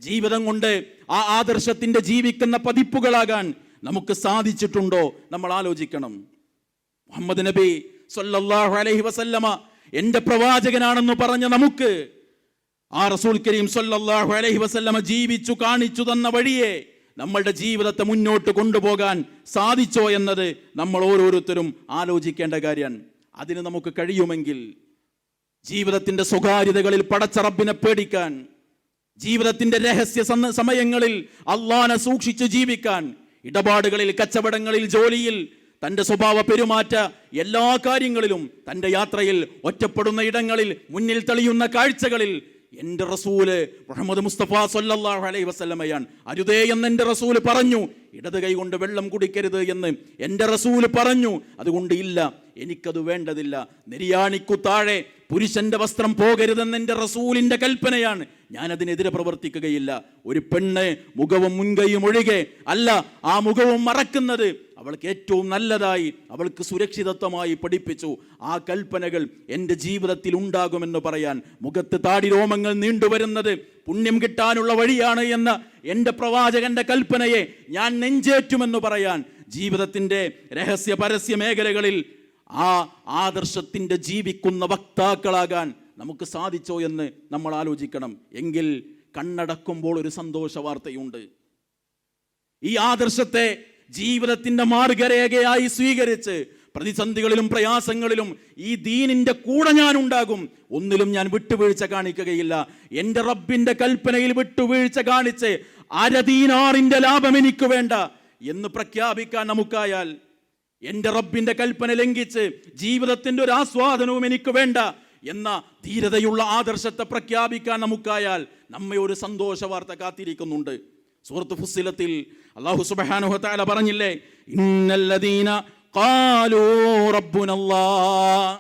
ജീവിതം കൊണ്ട് ആ ആദർശത്തിന്റെ ജീവിക്കുന്ന പതിപ്പുകളാകാൻ നമുക്ക് സാധിച്ചിട്ടുണ്ടോ? നമ്മൾ ആലോചിക്കണം. മുഹമ്മദ് നബി സല്ലല്ലാഹു അലൈഹി വസല്ലമ എൻ്റെ പ്രവാചകനാണെന്ന് പറഞ്ഞ നമുക്ക് ആ റസൂൽ കരീം സല്ലല്ലാഹു അലൈഹി വസല്ലമ ജീവിച്ചു കാണിച്ചു തന്ന വഴിയെ നമ്മളുടെ ജീവിതത്തെ മുന്നോട്ട് കൊണ്ടുപോകാൻ സാധിച്ചോ എന്നത് നമ്മൾ ഓരോരുത്തരും ആലോചിക്കേണ്ട കാര്യമാണ്. അതിന് നമുക്ക് കഴിയുമെങ്കിൽ ജീവിതത്തിന്റെ സ്വകാര്യതകളിൽ പടച്ച റബ്ബിനെ പേടിക്കാൻ, ജീവിതത്തിന്റെ രഹസ്യ സമയങ്ങളിൽ അള്ളാനെ സൂക്ഷിച്ചു ജീവിക്കാൻ, ഇടപാടുകളിൽ, കച്ചവടങ്ങളിൽ, ജോലിയിൽ, തൻ്റെ സ്വഭാവ പെരുമാറ്റ എല്ലാ കാര്യങ്ങളിലും, തൻ്റെ യാത്രയിൽ, ഒറ്റപ്പെടുന്ന ഇടങ്ങളിൽ, മുന്നിൽ തെളിയുന്ന കാഴ്ചകളിൽ എൻ്റെ റസൂല് മുഹമ്മദ് മുസ്തഫ സല്ലല്ലാഹു അലൈഹി വസല്ലമയാണ്. അരുതേ എന്ന് എൻ്റെ റസൂല് പറഞ്ഞു. ഇടത് കൈ കൊണ്ട് വെള്ളം കുടിക്കരുത് എന്ന് എൻ്റെ റസൂല് പറഞ്ഞു. അതുകൊണ്ട് ഇല്ല, എനിക്കത് വേണ്ടതില്ല. നിര്യാണിക്കു താഴെ പുരുഷന്റെ വസ്ത്രം പോകരുതെന്ന് എൻ്റെ റസൂലിന്റെ കൽപ്പനയാണ്. ഞാൻ അതിനെതിരെ പ്രവർത്തിക്കുകയില്ല. ഒരു പെണ്ണ് മുഖവും മുൻകൈയും ഒഴികെ അല്ല, ആ മുഖവും മറക്കുന്നത് അവൾക്ക് ഏറ്റവും നല്ലതായി, അവൾക്ക് സുരക്ഷിതത്വമായി പഠിപ്പിച്ചു. ആ കൽപ്പനകൾ എൻ്റെ ജീവിതത്തിൽ ഉണ്ടാകുമെന്ന് പറയാൻ, മുഖത്ത് താടി രോമങ്ങൾ നീണ്ടുവരുന്നത് പുണ്യം കിട്ടാനുള്ള വഴിയാണ് എന്ന എൻ്റെ പ്രവാചകന്റെ കൽപ്പനയെ ഞാൻ നെഞ്ചേറ്റുമെന്ന് പറയാൻ, ജീവിതത്തിൻ്റെ രഹസ്യ പരസ്യ മേഖലകളിൽ ആ ആദർശത്തിൻ്റെ ജീവിക്കുന്ന വക്താക്കളാകാൻ നമുക്ക് സാധിച്ചോ എന്ന് നമ്മൾ ആലോചിക്കണം. എങ്കിൽ കണ്ണടക്കുമ്പോൾ ഒരു സന്തോഷ വാർത്തയുണ്ട്. ഈ ആദർശത്തെ ജീവിതത്തിന്റെ മാർഗരേഖയായി സ്വീകരിച്ച് പ്രതിസന്ധികളിലും പ്രയാസങ്ങളിലും ഈ ദീനിന്റെ കൂടെ ഞാൻ ഉണ്ടാകും, ഒന്നിലും ഞാൻ വിട്ടുവീഴ്ച കാണിക്കുകയില്ല. എൻ്റെ റബ്ബിന്റെ കൽപ്പനയിൽ വിട്ടുവീഴ്ച കാണിച്ച് അരദീനാറിന്റെ ലാഭം എനിക്ക് വേണ്ട എന്ന് പ്രഖ്യാപിക്കാൻ നമുക്കായാൽ, എൻ്റെ റബ്ബിന്റെ കൽപ്പന ലംഘിച്ച് ജീവിതത്തിന്റെ ഒരു ആസ്വാദനവും എനിക്ക് വേണ്ട എന്ന ധീരതയുള്ള ആദർശത്തെ പ്രഖ്യാപിക്കാൻ നമുക്കായാൽ നമ്മെ ഒരു സന്തോഷ വാർത്ത കാത്തിരിക്കുന്നുണ്ട്. സൂറത്ത് ഫുസ്സിലത്തിൽ അല്ലാഹു സുബ്ഹാനഹു വ തആല പറഞ്ഞില്ലേ, ഇന്നല്ലദീന ഖാലൂ റബ്ബുനല്ലാഹ്,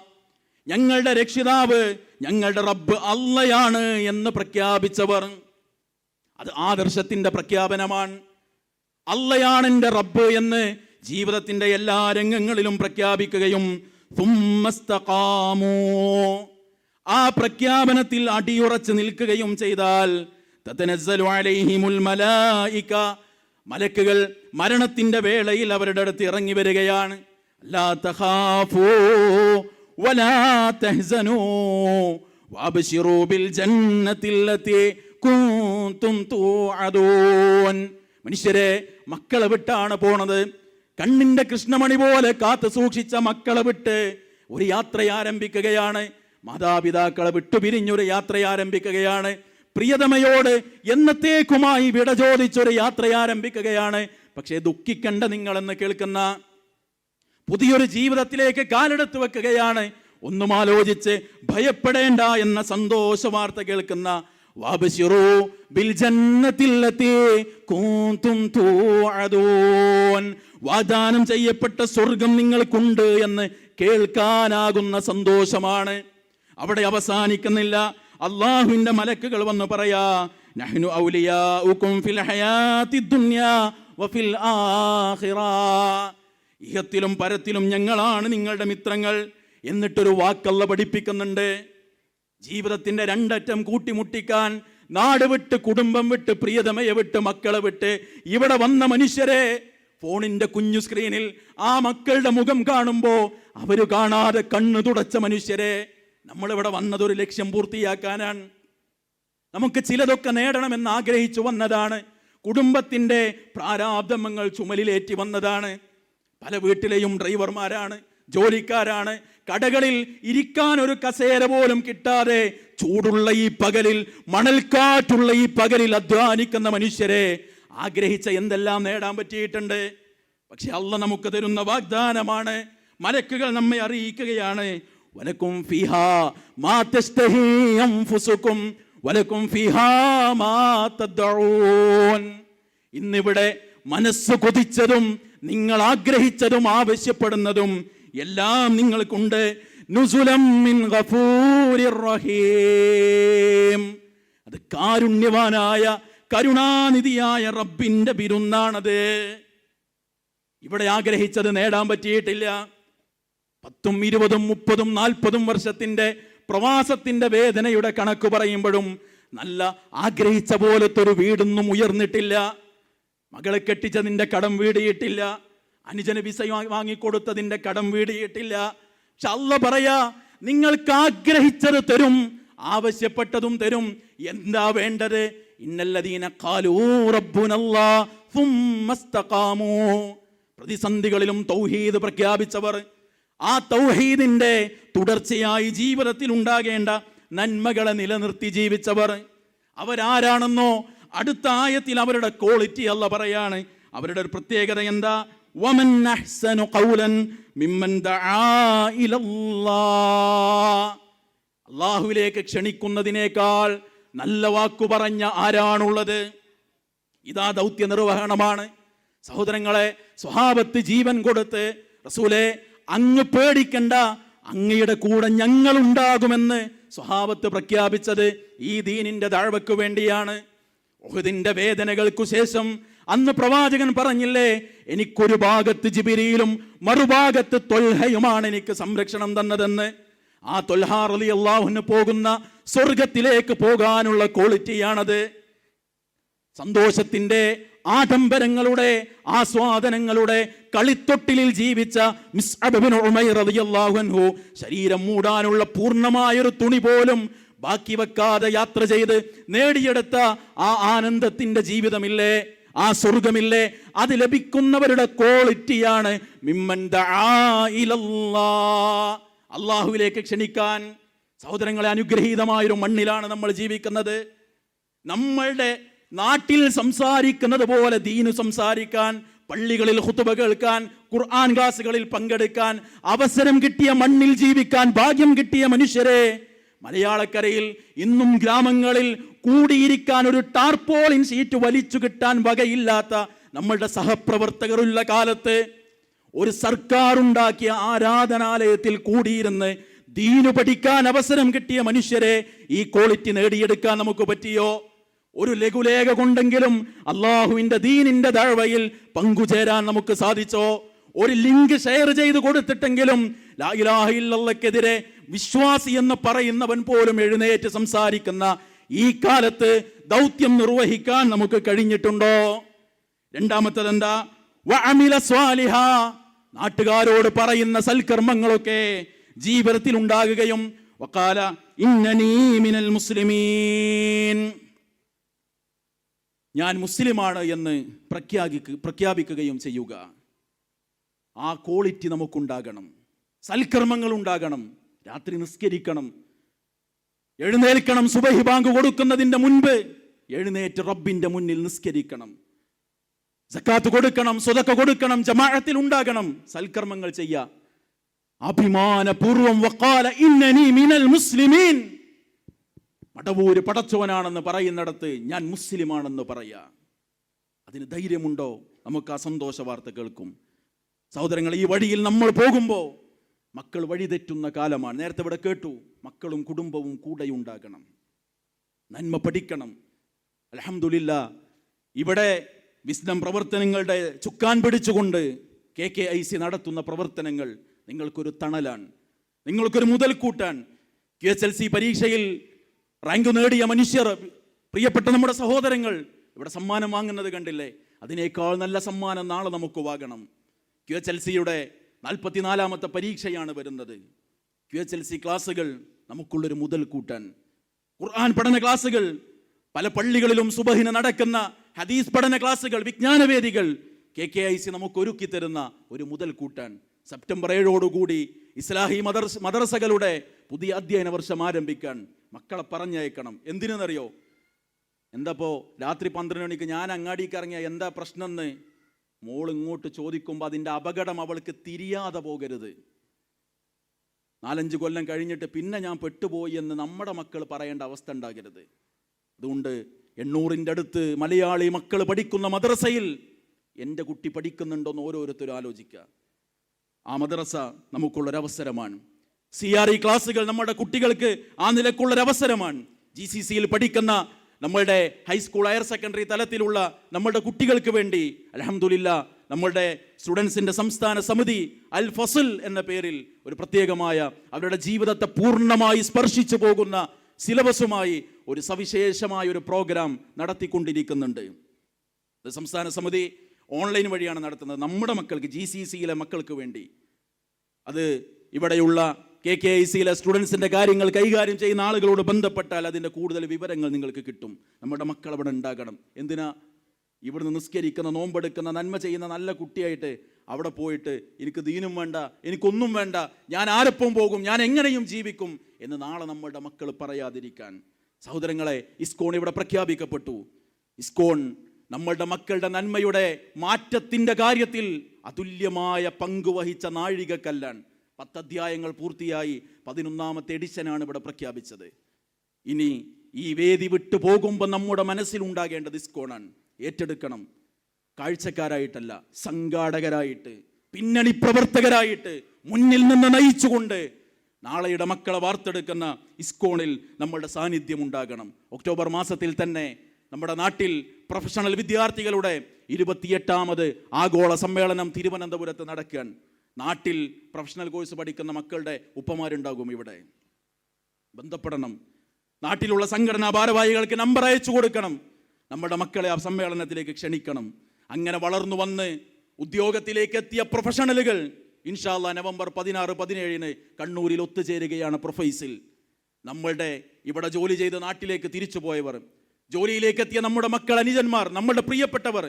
ഞങ്ങളുടെ രക്ഷിതാവ്, ഞങ്ങളുടെ റബ്ബ് അള്ളയാണ് എന്ന് പ്രഖ്യാപിച്ചവർ. അത് ആദർശത്തിന്റെ പ്രഖ്യാപനമാണ്. അള്ളയാണ് എൻ്റെ റബ്ബ് എന്ന് ജീവിതത്തിന്റെ എല്ലാ രംഗങ്ങളിലും പ്രഖ്യാപിക്കുകയും സുമ്മസ്തഖാമൂ, ആ പ്രഖ്യാപനത്തിൽ അടിയുറച്ച് നിൽക്കുകയും ചെയ്താൽ തതനസ്സലു അലൈഹിമുൽ മലായിക, മലക്കുകൾ മരണത്തിന്റെ വേളയിൽ അവരുടെ അടുത്ത് ഇറങ്ങി വരികയാണ്. ലാ തഖാഫൂ വലാ തഹ്സനൂ വഅബ്ശിറൂ ബിൽ ജന്നത്തില്ലതി കുൻതും തുഅദൂൻ. മനുഷ്യരെ, മക്കളെ വിട്ടാണ് പോണത്. കണ്ണിന്റെ കൃഷ്ണമണി പോലെ കാത്തു സൂക്ഷിച്ച മക്കളെ വിട്ട് ഒരു യാത്ര ആരംഭിക്കുകയാണ്. മാതാപിതാക്കളെ വിട്ടുപിരിഞ്ഞൊരു യാത്ര ആരംഭിക്കുകയാണ്. പ്രിയതമയോട് എന്നത്തേക്കുമായി വിട ചോദിച്ചൊരു യാത്ര ആരംഭിക്കുകയാണ്. പക്ഷേ ദുഃഖിക്കണ്ട നിങ്ങളെന്ന് കേൾക്കുന്ന പുതിയൊരു ജീവിതത്തിലേക്ക് കാലെടുത്ത് വെക്കുകയാണ്. ഒന്നും ആലോചിച്ച് ഭയപ്പെടേണ്ട എന്ന സന്തോഷ വാർത്ത കേൾക്കുന്ന വബശിറൂ ബിൽ ജന്നത്തില്ലത്തി കുന്തും തുഅദൂൻ. വാഗ്ദാനം ചെയ്യപ്പെട്ട സ്വർഗം നിങ്ങൾക്കുണ്ട് എന്ന് കേൾക്കാനാകുന്ന സന്തോഷമാണ്. അവിടെ അവസാനിക്കുന്നില്ല. അള്ളാഹുവിന്റെ മലക്കുകൾ വന്ന് പറയാ, നഹ്നു ഔലിയാഉകും ഫിൽ ഹയാത്തി ദുനിയാ വഫിൽ ആഖിറ. ഇഹത്തിലും പരത്തിലും ഞങ്ങളാണ് നിങ്ങളുടെ മിത്രങ്ങൾ. എന്നിട്ടൊരു വാക്കല്ല പഠിപ്പിക്കുന്നുണ്ട്. ജീവിതത്തിന്റെ രണ്ടറ്റം കൂട്ടിമുട്ടിക്കാൻ നാട് വിട്ട്, കുടുംബം വിട്ട്, പ്രിയതമയെ വിട്ട്, മക്കളെ വിട്ട് ഇവിടെ വന്ന മനുഷ്യരെ ഫോണിന്റെ കുഞ്ഞു സ്ക്രീനിൽ ആ മക്കളുടെ മുഖം കാണുമ്പോ അവര് കാണാതെ കണ്ണു തുടച്ച മനുഷ്യരെ, നമ്മളിവിടെ വന്നതൊരു ലക്ഷ്യം പൂർത്തിയാക്കാനാണ്. നമുക്ക് ചിലതൊക്കെ നേടണമെന്ന് ആഗ്രഹിച്ചു വന്നതാണ്. കുടുംബത്തിന്റെ പ്രാരാബ്ധങ്ങൾ ചുമലിലേറ്റി വന്നതാണ്. പല വീട്ടിലെയും ഡ്രൈവർമാരാണ്, ജോലിക്കാരാണ്. കടകളിൽ ഇരിക്കാൻ ഒരു കസേര പോലും കിട്ടാതെ ചൂടുള്ള ഈ പകലിൽ, മണൽക്കാറ്റുള്ള ഈ പകലിൽ അധ്വാനിക്കുന്ന മനുഷ്യരെ ആഗ്രഹിച്ച എന്തെല്ലാം നേടാൻ പറ്റിയിട്ടുണ്ട്. പക്ഷെ അള്ളാഹ് നമുക്ക് തരുന്ന വാഗ്ദാനമാണ്. മലക്കുകൾ നമ്മെ അറിയിക്കുകയാണ്, വലക്കും ഫീഹാ മാ തസ്തഹി അൻഫുസുകും വലക്കും ഫീഹാ മാ തദ്ഊൻ. ഇന്നിവിടെ മനസ്സ് കൊതിച്ചതും നിങ്ങൾ ആഗ്രഹിച്ചതും ആവശ്യപ്പെടുന്നതും എല്ലാം നിങ്ങൾക്കുണ്ട്. നുസുലം മിൻ ഗഫൂരിർ റഹീം. അത് കാരുണ്യവാനായ, കരുണാനിധിയായ റബ്ബിന്റെ വിരുന്നാണത്. ഇവിടെ ആഗ്രഹിച്ചത് നേടാൻ പറ്റിയിട്ടില്ല. 10, 20, 30, 40 വർഷത്തിന്റെ പ്രവാസത്തിന്റെ വേദനയുടെ കണക്ക് പറയുമ്പോഴും നല്ല ആഗ്രഹിച്ച പോലത്തെ ഒരു വീടൊന്നും ഉയർന്നിട്ടില്ല. മകളെ കെട്ടിച്ചതിന്റെ കടം വീടിയിട്ടില്ല. അനുജന് വിസ വാങ്ങിക്കൊടുത്തതിന്റെ കടം വീടിയിട്ടില്ല. പക്ഷെ അല്ലാഹ് പറയാ, നിങ്ങൾക്ക് ആഗ്രഹിച്ചത് തരും, ആവശ്യപ്പെട്ടതും തരും. എന്താ വേണ്ടത്? ഇന്നല്ലദീന ഖാലൂ റബ്ബുനല്ലാഹ് സുമ്മ ഇസ്തഖാമൂ. പ്രതിസന്ധികളിലും തൗഹീദ് പ്രഖ്യാപിച്ചവർ, ആ തൗഹീദിന്റെ തുടർച്ചയായി ജീവിതത്തിൽ ഉണ്ടാകേണ്ട നന്മകളെ നിലനിർത്തി ജീവിച്ചവർ, അവരാരാണെന്നോ അടുത്ത ആയത്തിൽ അവരുടെ ക്വാളിറ്റി അല്ലാഹ് പറയാണ്. അവരുടെ ഒരു പ്രത്യേകത എന്താ? വമൻ അഹ്സനു ഖൗലൻ മിമ്മൻ ദആ ഇലല്ലാഹ്. അല്ലാഹുവിലേക്ക് ക്ഷണിക്കുന്നതിനേക്കാൾ നല്ല വാക്കു പറഞ്ഞ ആരാണുള്ളത്? ഇതാ ദൗത്യ നിർവഹണമാണ്. സഹോദരങ്ങളെ, സ്വഹാബത്ത് ജീവൻ കൊടുത്ത്, റസൂലേ അങ്ങ് പേടിക്കണ്ട, അങ്ങയുടെ കൂടെ ഞങ്ങളുണ്ടാകുമെന്ന് സ്വഹാബത്ത് പ്രഖ്യാപിച്ചത് ഈ ദീനിന്റെ ദഅവക്ക് വേണ്ടിയാണ്. ഉഹദിന്റെ വേദനകൾക്കു ശേഷം അന്ന് പ്രവാചകൻ പറഞ്ഞില്ലേ, എനിക്കൊരു ഭാഗത്ത് ജിബ്രീലും മറുഭാഗത്ത് ത്വൽഹയുമാണ് എനിക്ക് സംരക്ഷണം തന്നതെന്ന്. ആ ത്വൽഹ റളിയല്ലാഹു അൻഹു പോകുന്ന സ്വർഗത്തിലേക്ക് പോകാനുള്ള ക്വാളിറ്റിയാണത്. സന്തോഷത്തിന്റെ, ആഡംബരങ്ങളുടെ, ആസ്വാദനങ്ങളുടെ കളിത്തൊട്ടിലിൽ ജീവിച്ച മിസ്അബ് ഇബ്നു ഉമൈർ റളിയല്ലാഹു അൻഹു ശരീരം മൂടാനുള്ള പൂർണ്ണമായൊരു തുണി പോലും ബാക്കി വെക്കാതെ യാത്ര ചെയ്ത് നേടിയെടുത്ത ആ ആനന്ദത്തിന്റെ ജീവിതമില്ലേ, ആ സ്വർഗമില്ലേ, അത് ലഭിക്കുന്നവരുടെ ക്വാളിറ്റിയാണ് മിമ്മൻ ദആ ഇലല്ലാഹ്. അല്ലാഹുവിലേക്ക് ക്ഷണിക്കാൻ. സഹോദരങ്ങളെ, അനുഗ്രഹീതമായൊരു മണ്ണിലാണ് നമ്മൾ ജീവിക്കുന്നത്. നമ്മളുടെ നാട്ടിൽ സംസാരിക്കുന്നത് പോലെ ദീനു സംസാരിക്കാൻ, പള്ളികളിൽ ഖുതുബ കേൾക്കാൻ, ഖുർആൻ ക്ലാസുകളിൽ പങ്കെടുക്കാൻ അവസരം കിട്ടിയ മണ്ണിൽ ജീവിക്കാൻ ഭാഗ്യം കിട്ടിയ മനുഷ്യരെ, മലയാളക്കരയിൽ ഇന്നും ഗ്രാമങ്ങളിൽ കൂടിയിരിക്കാൻ ഒരു ടാർപോളിൻ ഷീറ്റ് വലിച്ചു കിട്ടാൻ വകയില്ലാത്ത നമ്മളുടെ സഹപ്രവർത്തകരുള്ള കാലത്ത് ഒരു സർക്കാർ ഉണ്ടാക്കിയ ആരാധനാലയത്തിൽ കൂടിയിരുന്ന് ദീനു പഠിക്കാൻ അവസരം കിട്ടിയ മനുഷ്യരെ ഈ ക്വാളിറ്റി നേടിയെടുക്കാൻ നമുക്ക് പറ്റിയോ? ഒരു ലഘുലേഖ കൊണ്ടെങ്കിലും അള്ളാഹുവിന്റെ ദീനിന്റെ ദഅവയിൽ പങ്കുചേരാൻ നമുക്ക് സാധിച്ചോ? ഒരു ലിങ്ക് ഷെയർ ചെയ്ത് കൊടുത്തിട്ടെങ്കിലും ലാ ഇലാഹ ഇല്ലല്ലാഹ്ക്കെതിരെ വിശ്വാസി എന്ന് പറയുന്നവൻ പോലും എഴുന്നേറ്റ് സംസാരിക്കുന്ന ഈ കാലത്ത് ദൗത്യം നിർവഹിക്കാൻ നമുക്ക് കഴിഞ്ഞിട്ടുണ്ടോ? രണ്ടാമത്തത് എന്താ? വഅമില സ്വാലിഹ. നാട്ടുകാരോട് പറയുന്ന സൽക്കർമ്മങ്ങളൊക്കെ ജീവിതത്തിൽ ഉണ്ടാകുകയും വഖാല ഇന്നനീ മിനൽ മുസ്ലിമീൻ, ഞാൻ മുസ്ലിമാണ് എന്ന് പ്രഖ്യാപിക്കുകയും ചെയ്യുക. ആ ക്വാളിറ്റി നമുക്കുണ്ടാകണം. സൽക്കർമ്മങ്ങൾ ഉണ്ടാകണം. രാത്രി നിസ്കരിക്കണം, എഴുന്നേൽക്കണം. സുബഹി ബാങ്ക് കൊടുക്കുന്നതിന്റെ മുൻപ് എഴുന്നേറ്റ് റബ്ബിന്റെ മുന്നിൽ നിസ്കരിക്കണം. സക്കാത്ത് കൊടുക്കണം, സ്വതക്ക കൊടുക്കണം, ജമാഅത്തിൽ ഉണ്ടാകണം, സൽക്കർമ്മങ്ങൾ ചെയ്യുക. അഭിമാനപൂർവം വഖാല ഇന്നനി മിനൽ മുസ്ലിമീൻ, മടവൂര് പടച്ചോനാണെന്ന് പറയുന്നിടത്ത് ഞാൻ മുസ്ലിമാണെന്ന് പറയാ. അതിന് ധൈര്യമുണ്ടോ? നമുക്ക് ആ സന്തോഷ വാർത്ത കേൾക്കും. സഹോദരങ്ങൾ, ഈ വഴിയിൽ നമ്മൾ പോകുമ്പോൾ മക്കൾ വഴിതെറ്റുന്ന കാലമാണ്. നേരത്തെ ഇവിടെ കേട്ടു, മക്കളും കുടുംബവും കൂടെയുണ്ടാകണം, നന്മ പഠിക്കണം. അൽഹംദുലില്ലാ, ഇവിടെ വിസ്ഡം പ്രവർത്തനങ്ങളുടെ ചുക്കാൻ പിടിച്ചുകൊണ്ട് KKIC നടത്തുന്ന പ്രവർത്തനങ്ങൾ നിങ്ങൾക്കൊരു തണലാണ്, നിങ്ങൾക്കൊരു മുതൽക്കൂട്ടാണ്. QHLC പരീക്ഷയിൽ റാങ്ക് നേടിയ മനുഷ്യർ, പ്രിയപ്പെട്ട നമ്മുടെ സഹോദരങ്ങൾ ഇവിടെ സമ്മാനം വാങ്ങുന്നത് കണ്ടില്ലേ? അതിനേക്കാൾ നല്ല സമ്മാനം നാളെ നമുക്ക് വാങ്ങണം. QHLCയുടെ 44ാമത്തെ പരീക്ഷയാണ് വരുന്നത്. QHLC ക്ലാസ്സുകൾ നമുക്കുള്ളൊരു മുതൽക്കൂട്ടാൻ. ഖുർആൻ പഠന ക്ലാസ്സുകൾ, പല പള്ളികളിലും സുബഹിന് നടക്കുന്ന ഹദീസ് പഠന ക്ലാസ്സുകൾ, വിജ്ഞാനവേദികൾ KKIC നമുക്ക് ഒരുക്കി തരുന്ന ഒരു മുതൽക്കൂട്ടാൻ. സെപ്റ്റംബർ 7 ഇസ്ലാഹി മദ്രസകളുടെ പുതിയ അധ്യയന വർഷം ആരംഭിക്കാൻ മക്കളെ പറഞ്ഞയക്കണം. എന്തിനെന്നറിയോ? എന്താപ്പോ രാത്രി 12 മണിക്ക് ഞാൻ അങ്ങാടിക്ക് ഇറങ്ങിയ എന്താ പ്രശ്നം എന്ന് മോൾ ഇങ്ങോട്ട് ചോദിക്കുമ്പോൾ അതിൻ്റെ അപകടം അവൾക്ക് തിരിയാതെ പോകരുത്. 4-5 കൊല്ലം കഴിഞ്ഞിട്ട് പിന്നെ ഞാൻ പെട്ടുപോയി എന്ന് നമ്മുടെ മക്കൾ പറയേണ്ട അവസ്ഥ ഉണ്ടാകരുത്. അതുകൊണ്ട് 800ൻ്റെ അടുത്ത് മലയാളി മക്കൾ പഠിക്കുന്ന മദ്രസയിൽ എൻ്റെ കുട്ടി പഠിക്കുന്നുണ്ടോയെന്ന് ഓരോരുത്തരും ആലോചിക്കുക. ആ മദ്രസ നമുക്കുള്ളൊരവസരമാണ്. CRE ക്ലാസ്സുകൾ നമ്മുടെ കുട്ടികൾക്ക് ആ നിലക്കുള്ളൊരവസരമാണ്. GCCയിൽ പഠിക്കുന്ന നമ്മളുടെ ഹൈസ്കൂൾ, ഹയർ സെക്കൻഡറി തലത്തിലുള്ള നമ്മളുടെ കുട്ടികൾക്ക് വേണ്ടി അൽഹംദുലില്ലാ നമ്മളുടെ സ്റ്റുഡൻസിൻ്റെ സംസ്ഥാന സമിതി അൽ ഫസൽ എന്ന പേരിൽ ഒരു പ്രത്യേകമായ അവരുടെ ജീവിതത്തെ പൂർണ്ണമായി സ്പർശിച്ചു പോകുന്ന സിലബസുമായി ഒരു സവിശേഷമായ ഒരു പ്രോഗ്രാം നടത്തിക്കൊണ്ടിരിക്കുന്നുണ്ട്. സംസ്ഥാന സമിതി ഓൺലൈൻ വഴിയാണ് നടത്തുന്നത് നമ്മുടെ മക്കൾക്ക്, GCCയിലെ മക്കൾക്ക് വേണ്ടി. അത് ഇവിടെയുള്ള KKICയിലെ സ്റ്റുഡൻസിൻ്റെ കാര്യങ്ങൾ കൈകാര്യം ചെയ്യുന്ന ആളുകളോട് ബന്ധപ്പെട്ടാൽ അതിൻ്റെ കൂടുതൽ വിവരങ്ങൾ നിങ്ങൾക്ക് കിട്ടും. നമ്മുടെ മക്കൾ അവിടെ ഉണ്ടാകണം. എന്തിനാ ഇവിടുന്ന് നിസ്കരിക്കുന്ന, നോമ്പെടുക്കുന്ന, നന്മ ചെയ്യുന്ന നല്ല കുട്ടിയായിട്ട് അവിടെ പോയിട്ട് എനിക്ക് ദീനും വേണ്ട, എനിക്കൊന്നും വേണ്ട, ഞാൻ ആരൊപ്പം പോകും, ഞാൻ എങ്ങനെയും ജീവിക്കും എന്ന് നാളെ നമ്മളുടെ മക്കൾ പറയാതിരിക്കാൻ. സഹോദരങ്ങളെ, ഇസ്കോൺ ഇവിടെ പ്രഖ്യാപിക്കപ്പെട്ടു. ഇസ്കോൺ നമ്മളുടെ മക്കളുടെ നന്മയുടെ മാറ്റത്തിൻ്റെ കാര്യത്തിൽ അതുല്യമായ പങ്കുവഹിച്ച നാഴികക്കല്ലാണ്. 10 അധ്യായങ്ങൾ പൂർത്തിയായി 11ാമത്തെ എഡിഷനാണ് ഇവിടെ പ്രഖ്യാപിച്ചത്. ഇനി ഈ വേദി വിട്ടു പോകുമ്പോൾ നമ്മുടെ മനസ്സിലുണ്ടാകേണ്ടത് ഇസ്കോണാണ്. ഏറ്റെടുക്കണം. കാഴ്ചക്കാരായിട്ടല്ല, സംഘാടകരായിട്ട്, പിന്നണി പ്രവർത്തകരായിട്ട്, മുന്നിൽ നിന്ന് നയിച്ചുകൊണ്ട് നാളെയുടെ മക്കളെ വാർത്തെടുക്കുന്ന ഇസ്കോണിൽ നമ്മളുടെ സാന്നിധ്യം ഉണ്ടാകണം. ഒക്ടോബർ മാസത്തിൽ തന്നെ നമ്മുടെ നാട്ടിൽ പ്രൊഫഷണൽ വിദ്യാർത്ഥികളുടെ 28ാമത് ആഗോള സമ്മേളനം തിരുവനന്തപുരത്ത് നടക്കാൻ. നാട്ടിൽ പ്രൊഫഷണൽ കോഴ്സ് പഠിക്കുന്ന മക്കളുടെ ഉപ്പമാരുണ്ടാകും. ഇവിടെ ബന്ധപ്പെടണം. നാട്ടിലുള്ള സംഘടനാ ഭാരവാഹികൾക്ക് നമ്പർ അയച്ചു കൊടുക്കണം. നമ്മുടെ മക്കളെ ആ സമ്മേളനത്തിലേക്ക് ക്ഷണിക്കണം. അങ്ങനെ വളർന്നു വന്ന് ഉദ്യോഗത്തിലേക്ക് എത്തിയ പ്രൊഫഷണലുകൾ ഇൻഷാ അല്ലാഹ് നവംബർ 16-17 കണ്ണൂരിൽ ഒത്തുചേരുകയാണ് പ്രൊഫൈസിൽ. നമ്മളുടെ ഇവിടെ ജോലി ചെയ്ത് നാട്ടിലേക്ക് തിരിച്ചു പോയവർ, ജോലിയിലേക്ക് എത്തിയ നമ്മുടെ മക്കൾ, അനുജന്മാർ, നമ്മളുടെ പ്രിയപ്പെട്ടവർ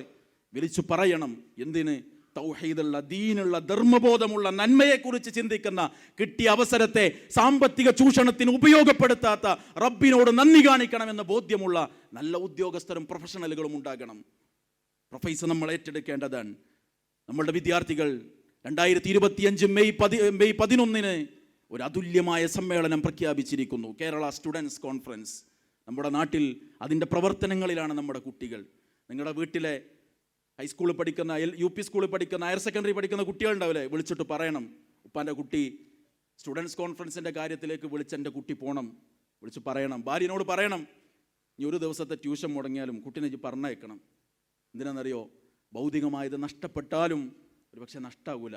വിളിച്ചു പറയണം. എന്തിന്? തൗഹീദുള്ള, ദീനുള്ള, ധർമ്മബോധമുള്ള, നന്മയെക്കുറിച്ച് ചിന്തിക്കുന്ന, കിട്ടിയ അവസരത്തെ സാമ്പത്തിക ചൂഷണത്തിന് ഉപയോഗപ്പെടുത്താത്ത, റബ്ബിനോട് നന്ദി കാണിക്കണമെന്ന ബോധ്യമുള്ള നല്ല ഉദ്യോഗസ്ഥരും പ്രൊഫഷണലുകളും ഉണ്ടാകണം. പ്രൊഫൈസ് നമ്മൾ ഏറ്റെടുക്കേണ്ടതാണ്. നമ്മളുടെ വിദ്യാർത്ഥികൾ 2025 മെയ് 11 ഒരു അതുല്യമായ സമ്മേളനം പ്രഖ്യാപിച്ചിരിക്കുന്നു. Kerala students conference. നമ്മുടെ നാട്ടിൽ അതിൻ്റെ പ്രവർത്തനങ്ങളിലാണ് നമ്മുടെ കുട്ടികൾ. നിങ്ങളുടെ വീട്ടിലെ ഹൈസ്കൂളിൽ പഠിക്കുന്ന, UP സ്കൂളിൽ പഠിക്കുന്ന, ഹയർ സെക്കൻഡറി പഠിക്കുന്ന കുട്ടികളുണ്ടാവില്ലേ, വിളിച്ചിട്ട് പറയണം, ഉപ്പാൻ്റെ കുട്ടി സ്റ്റുഡൻസ് കോൺഫറൻസിൻ്റെ കാര്യത്തിലേക്ക് വിളിച്ചെൻ്റെ കുട്ടി പോകണം, വിളിച്ച് പറയണം. ഭാര്യനോട് പറയണം, ഇനി ഒരു ദിവസത്തെ ട്യൂഷൻ മുടങ്ങിയാലും കുട്ടീനെ പറഞ്ഞയക്കണം. എന്തിനാണെന്നറിയോ? ഭൗതികമായത് നഷ്ടപ്പെട്ടാലും ഒരു പക്ഷേ നഷ്ടാവൂല.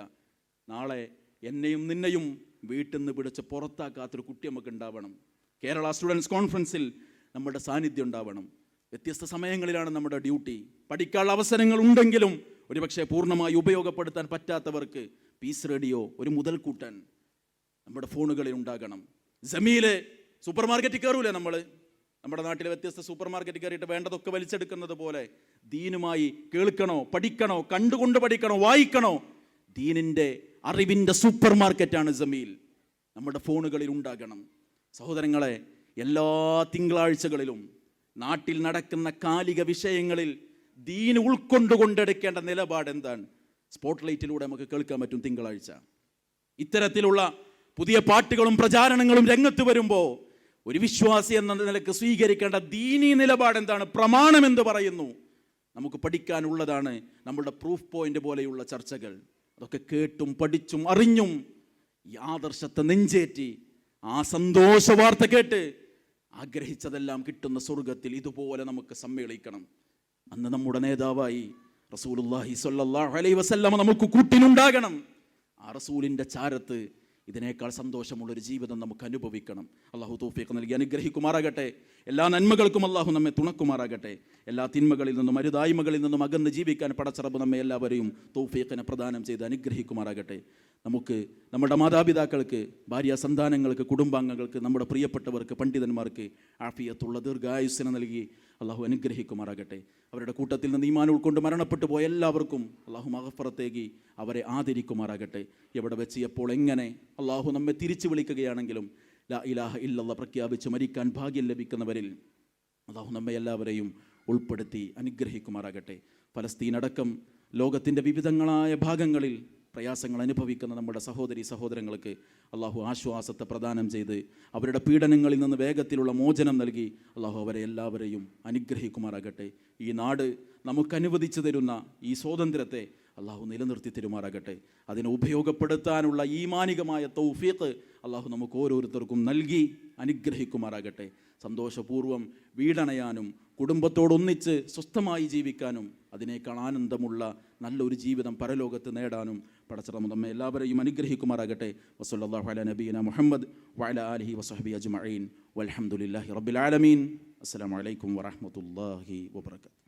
നാളെ എന്നെയും നിന്നെയും വീട്ടിൽ നിന്ന് പിടിച്ച് പുറത്താക്കാത്തൊരു കുട്ടി നമുക്ക് ഉണ്ടാവണം. കേരള സ്റ്റുഡൻസ് കോൺഫറൻസിൽ നമ്മുടെ സാന്നിധ്യം ഉണ്ടാവണം. വ്യത്യസ്ത സമയങ്ങളിലാണ് നമ്മുടെ ഡ്യൂട്ടി. പഠിക്കാനുള്ള അവസരങ്ങൾ ഉണ്ടെങ്കിലും ഒരുപക്ഷെ പൂർണ്ണമായി ഉപയോഗപ്പെടുത്താൻ പറ്റാത്തവർക്ക് പീസ് റേഡിയോ ഒരു മുതൽക്കൂട്ടാൻ നമ്മുടെ ഫോണുകളിൽ ഉണ്ടാകണം. ജമീല് സൂപ്പർ മാർക്കറ്റിൽ കയറൂലേ നമ്മൾ? നമ്മുടെ നാട്ടിലെ വ്യത്യസ്ത സൂപ്പർ മാർക്കറ്റിൽ കയറിയിട്ട് വേണ്ടതൊക്കെ വലിച്ചെടുക്കുന്നത് പോലെ ദീനുമായി കേൾക്കണോ, പഠിക്കണോ, കണ്ടുകൊണ്ട് പഠിക്കണോ, വായിക്കണോ, ദീനിൻ്റെ അറിവിൻ്റെ സൂപ്പർ മാർക്കറ്റാണ് ജമീൽ. നമ്മുടെ ഫോണുകളിൽ ഉണ്ടാകണം. സഹോദരങ്ങളെ, എല്ലാ തിങ്കളാഴ്ചകളിലും നാട്ടിൽ നടക്കുന്ന കാലിക വിഷയങ്ങളിൽ ദീൻ ഉൾക്കൊണ്ടുകൊണ്ടെടുക്കേണ്ട നിലപാട് എന്താണ്? സ്പോട്ട് ലൈറ്റിലൂടെ നമുക്ക് കേൾക്കാൻ പറ്റും. തിങ്കളാഴ്ച ഇത്തരത്തിലുള്ള പുതിയ പാട്ടുകളും പ്രചാരണങ്ങളും രംഗത്ത് വരുമ്പോൾ ഒരു വിശ്വാസി എന്ന നിലക്ക് സ്വീകരിക്കേണ്ട ദീനീ നിലപാട് എന്താണ്, പ്രമാണം എന്ന് പറയുന്നു. നമുക്ക് പഠിക്കാനുള്ളതാണ് നമ്മളുടെ പ്രൂഫ് പോയിന്റ് പോലെയുള്ള ചർച്ചകൾ. അതൊക്കെ കേട്ടും പഠിച്ചും അറിഞ്ഞും ഈ ആദർശത്തെ നെഞ്ചേറ്റി ആ സന്തോഷ വാർത്ത കേട്ട് ആഗ്രഹിച്ചതെല്ലാം കിട്ടുന്ന സ്വർഗത്തിൽ ഇതുപോലെ നമുക്ക് സമ്മേളിക്കണം. അന്ന് നമ്മുടെ നേതാവായി റസൂലുള്ളാഹി സ്വല്ലല്ലാഹു അലൈഹി വസല്ലമ നമുക്ക് കൂട്ടിനുണ്ടാകണം. ആ റസൂലിൻ്റെ ചാരത്ത് ഇതിനേക്കാൾ സന്തോഷമുള്ളൊരു ജീവിതം നമുക്ക് അനുഭവിക്കണം. അള്ളാഹു തൗഫീഖ് നൽകി അനുഗ്രഹിക്കുമാറാകട്ടെ. എല്ലാ നന്മകൾക്കും അള്ളാഹു നമ്മെ തുണക്കുമാറാകട്ടെ. എല്ലാ തിന്മകളിൽ നിന്നും അരുതായ്മകളിൽ നിന്നും അകന്ന് ജീവിക്കാൻ പടച്ചറബ് നമ്മെ എല്ലാവരെയും തൗഫീഖിനെ പ്രദാനം ചെയ്ത് അനുഗ്രഹിക്കുമാറാകട്ടെ. നമുക്ക്, നമ്മുടെ മാതാപിതാക്കൾക്ക്, ഭാര്യ സന്താനങ്ങൾക്ക്, കുടുംബാംഗങ്ങൾക്ക്, നമ്മുടെ പ്രിയപ്പെട്ടവർക്ക്, പണ്ഡിതന്മാർക്ക് ആഫിയത്തുള്ള ദീർഘായുസ്സിനെ നൽകി അള്ളാഹു അനുഗ്രഹിക്കുമാറാകട്ടെ. അവരുടെ കൂട്ടത്തിൽ നിന്ന് ഈമാൻ ഉൾക്കൊണ്ട് മരണപ്പെട്ടു പോയ എല്ലാവർക്കും അള്ളാഹു മഗ്ഫിറത്തേകി അവരെ ആദരിക്കുമാറാകട്ടെ. എവിടെ വെച്ച് എപ്പോൾ എങ്ങനെ അള്ളാഹു നമ്മെ തിരിച്ചു വിളിക്കുകയാണെങ്കിലും ലാ ഇലാഹ ഇല്ലല്ലാഹ് പ്രഖ്യാപിച്ച് മരിക്കാൻ ഭാഗ്യം ലഭിക്കുന്നവരിൽ അള്ളാഹു നമ്മെ എല്ലാവരെയും ഉൾപ്പെടുത്തി അനുഗ്രഹിക്കുമാറാകട്ടെ. ഫലസ്തീൻ അടക്കം ലോകത്തിൻ്റെ വിവിധങ്ങളായ ഭാഗങ്ങളിൽ പ്രയാസങ്ങൾ അനുഭവിക്കുന്ന നമ്മുടെ സഹോദരി സഹോദരങ്ങൾക്ക് അള്ളാഹു ആശ്വാസത്തെ പ്രദാനം ചെയ്ത് അവരുടെ പീഡനങ്ങളിൽ നിന്ന് വേഗത്തിലുള്ള മോചനം നൽകി അള്ളാഹു അവരെ എല്ലാവരെയും അനുഗ്രഹിക്കുമാറാകട്ടെ. ഈ നാട് നമുക്ക് അനുവദിച്ചു തരുന്ന ഈ സ്വാതന്ത്ര്യത്തെ അള്ളാഹു നിലനിർത്തി തരുമാറാകട്ടെ. അതിനെ ഉപയോഗപ്പെടുത്താനുള്ള ഈമാനികമായ തൗഫീഖ് അള്ളാഹു നമുക്ക് ഓരോരുത്തർക്കും നൽകി അനുഗ്രഹിക്കുമാറാകട്ടെ. സന്തോഷപൂർവ്വം വീടണയാനും കുടുംബത്തോടൊന്നിച്ച് സ്വസ്ഥമായി ജീവിക്കാനും അതിനേക്കാൾ ആനന്ദമുള്ള നല്ലൊരു ജീവിതം പരലോകത്ത് നേടാനും പടച്ചറബ് നമ്മെ എല്ലാവരെയും അനുഗ്രഹിക്കുമാറാകട്ടെ. വസല്ലല്ലാഹു അലാ നബിയിന മുഹമ്മദ് വഅലാ ആലിഹി വസഹ്ബിഹി അജ്മഈൻ വൽഹംദുലില്ലാഹി റബ്ബിൽ ആലമീൻ. അസ്സലാമു അലൈക്കും വറഹ്മത്തുള്ളാഹി വബറകാതുഹു.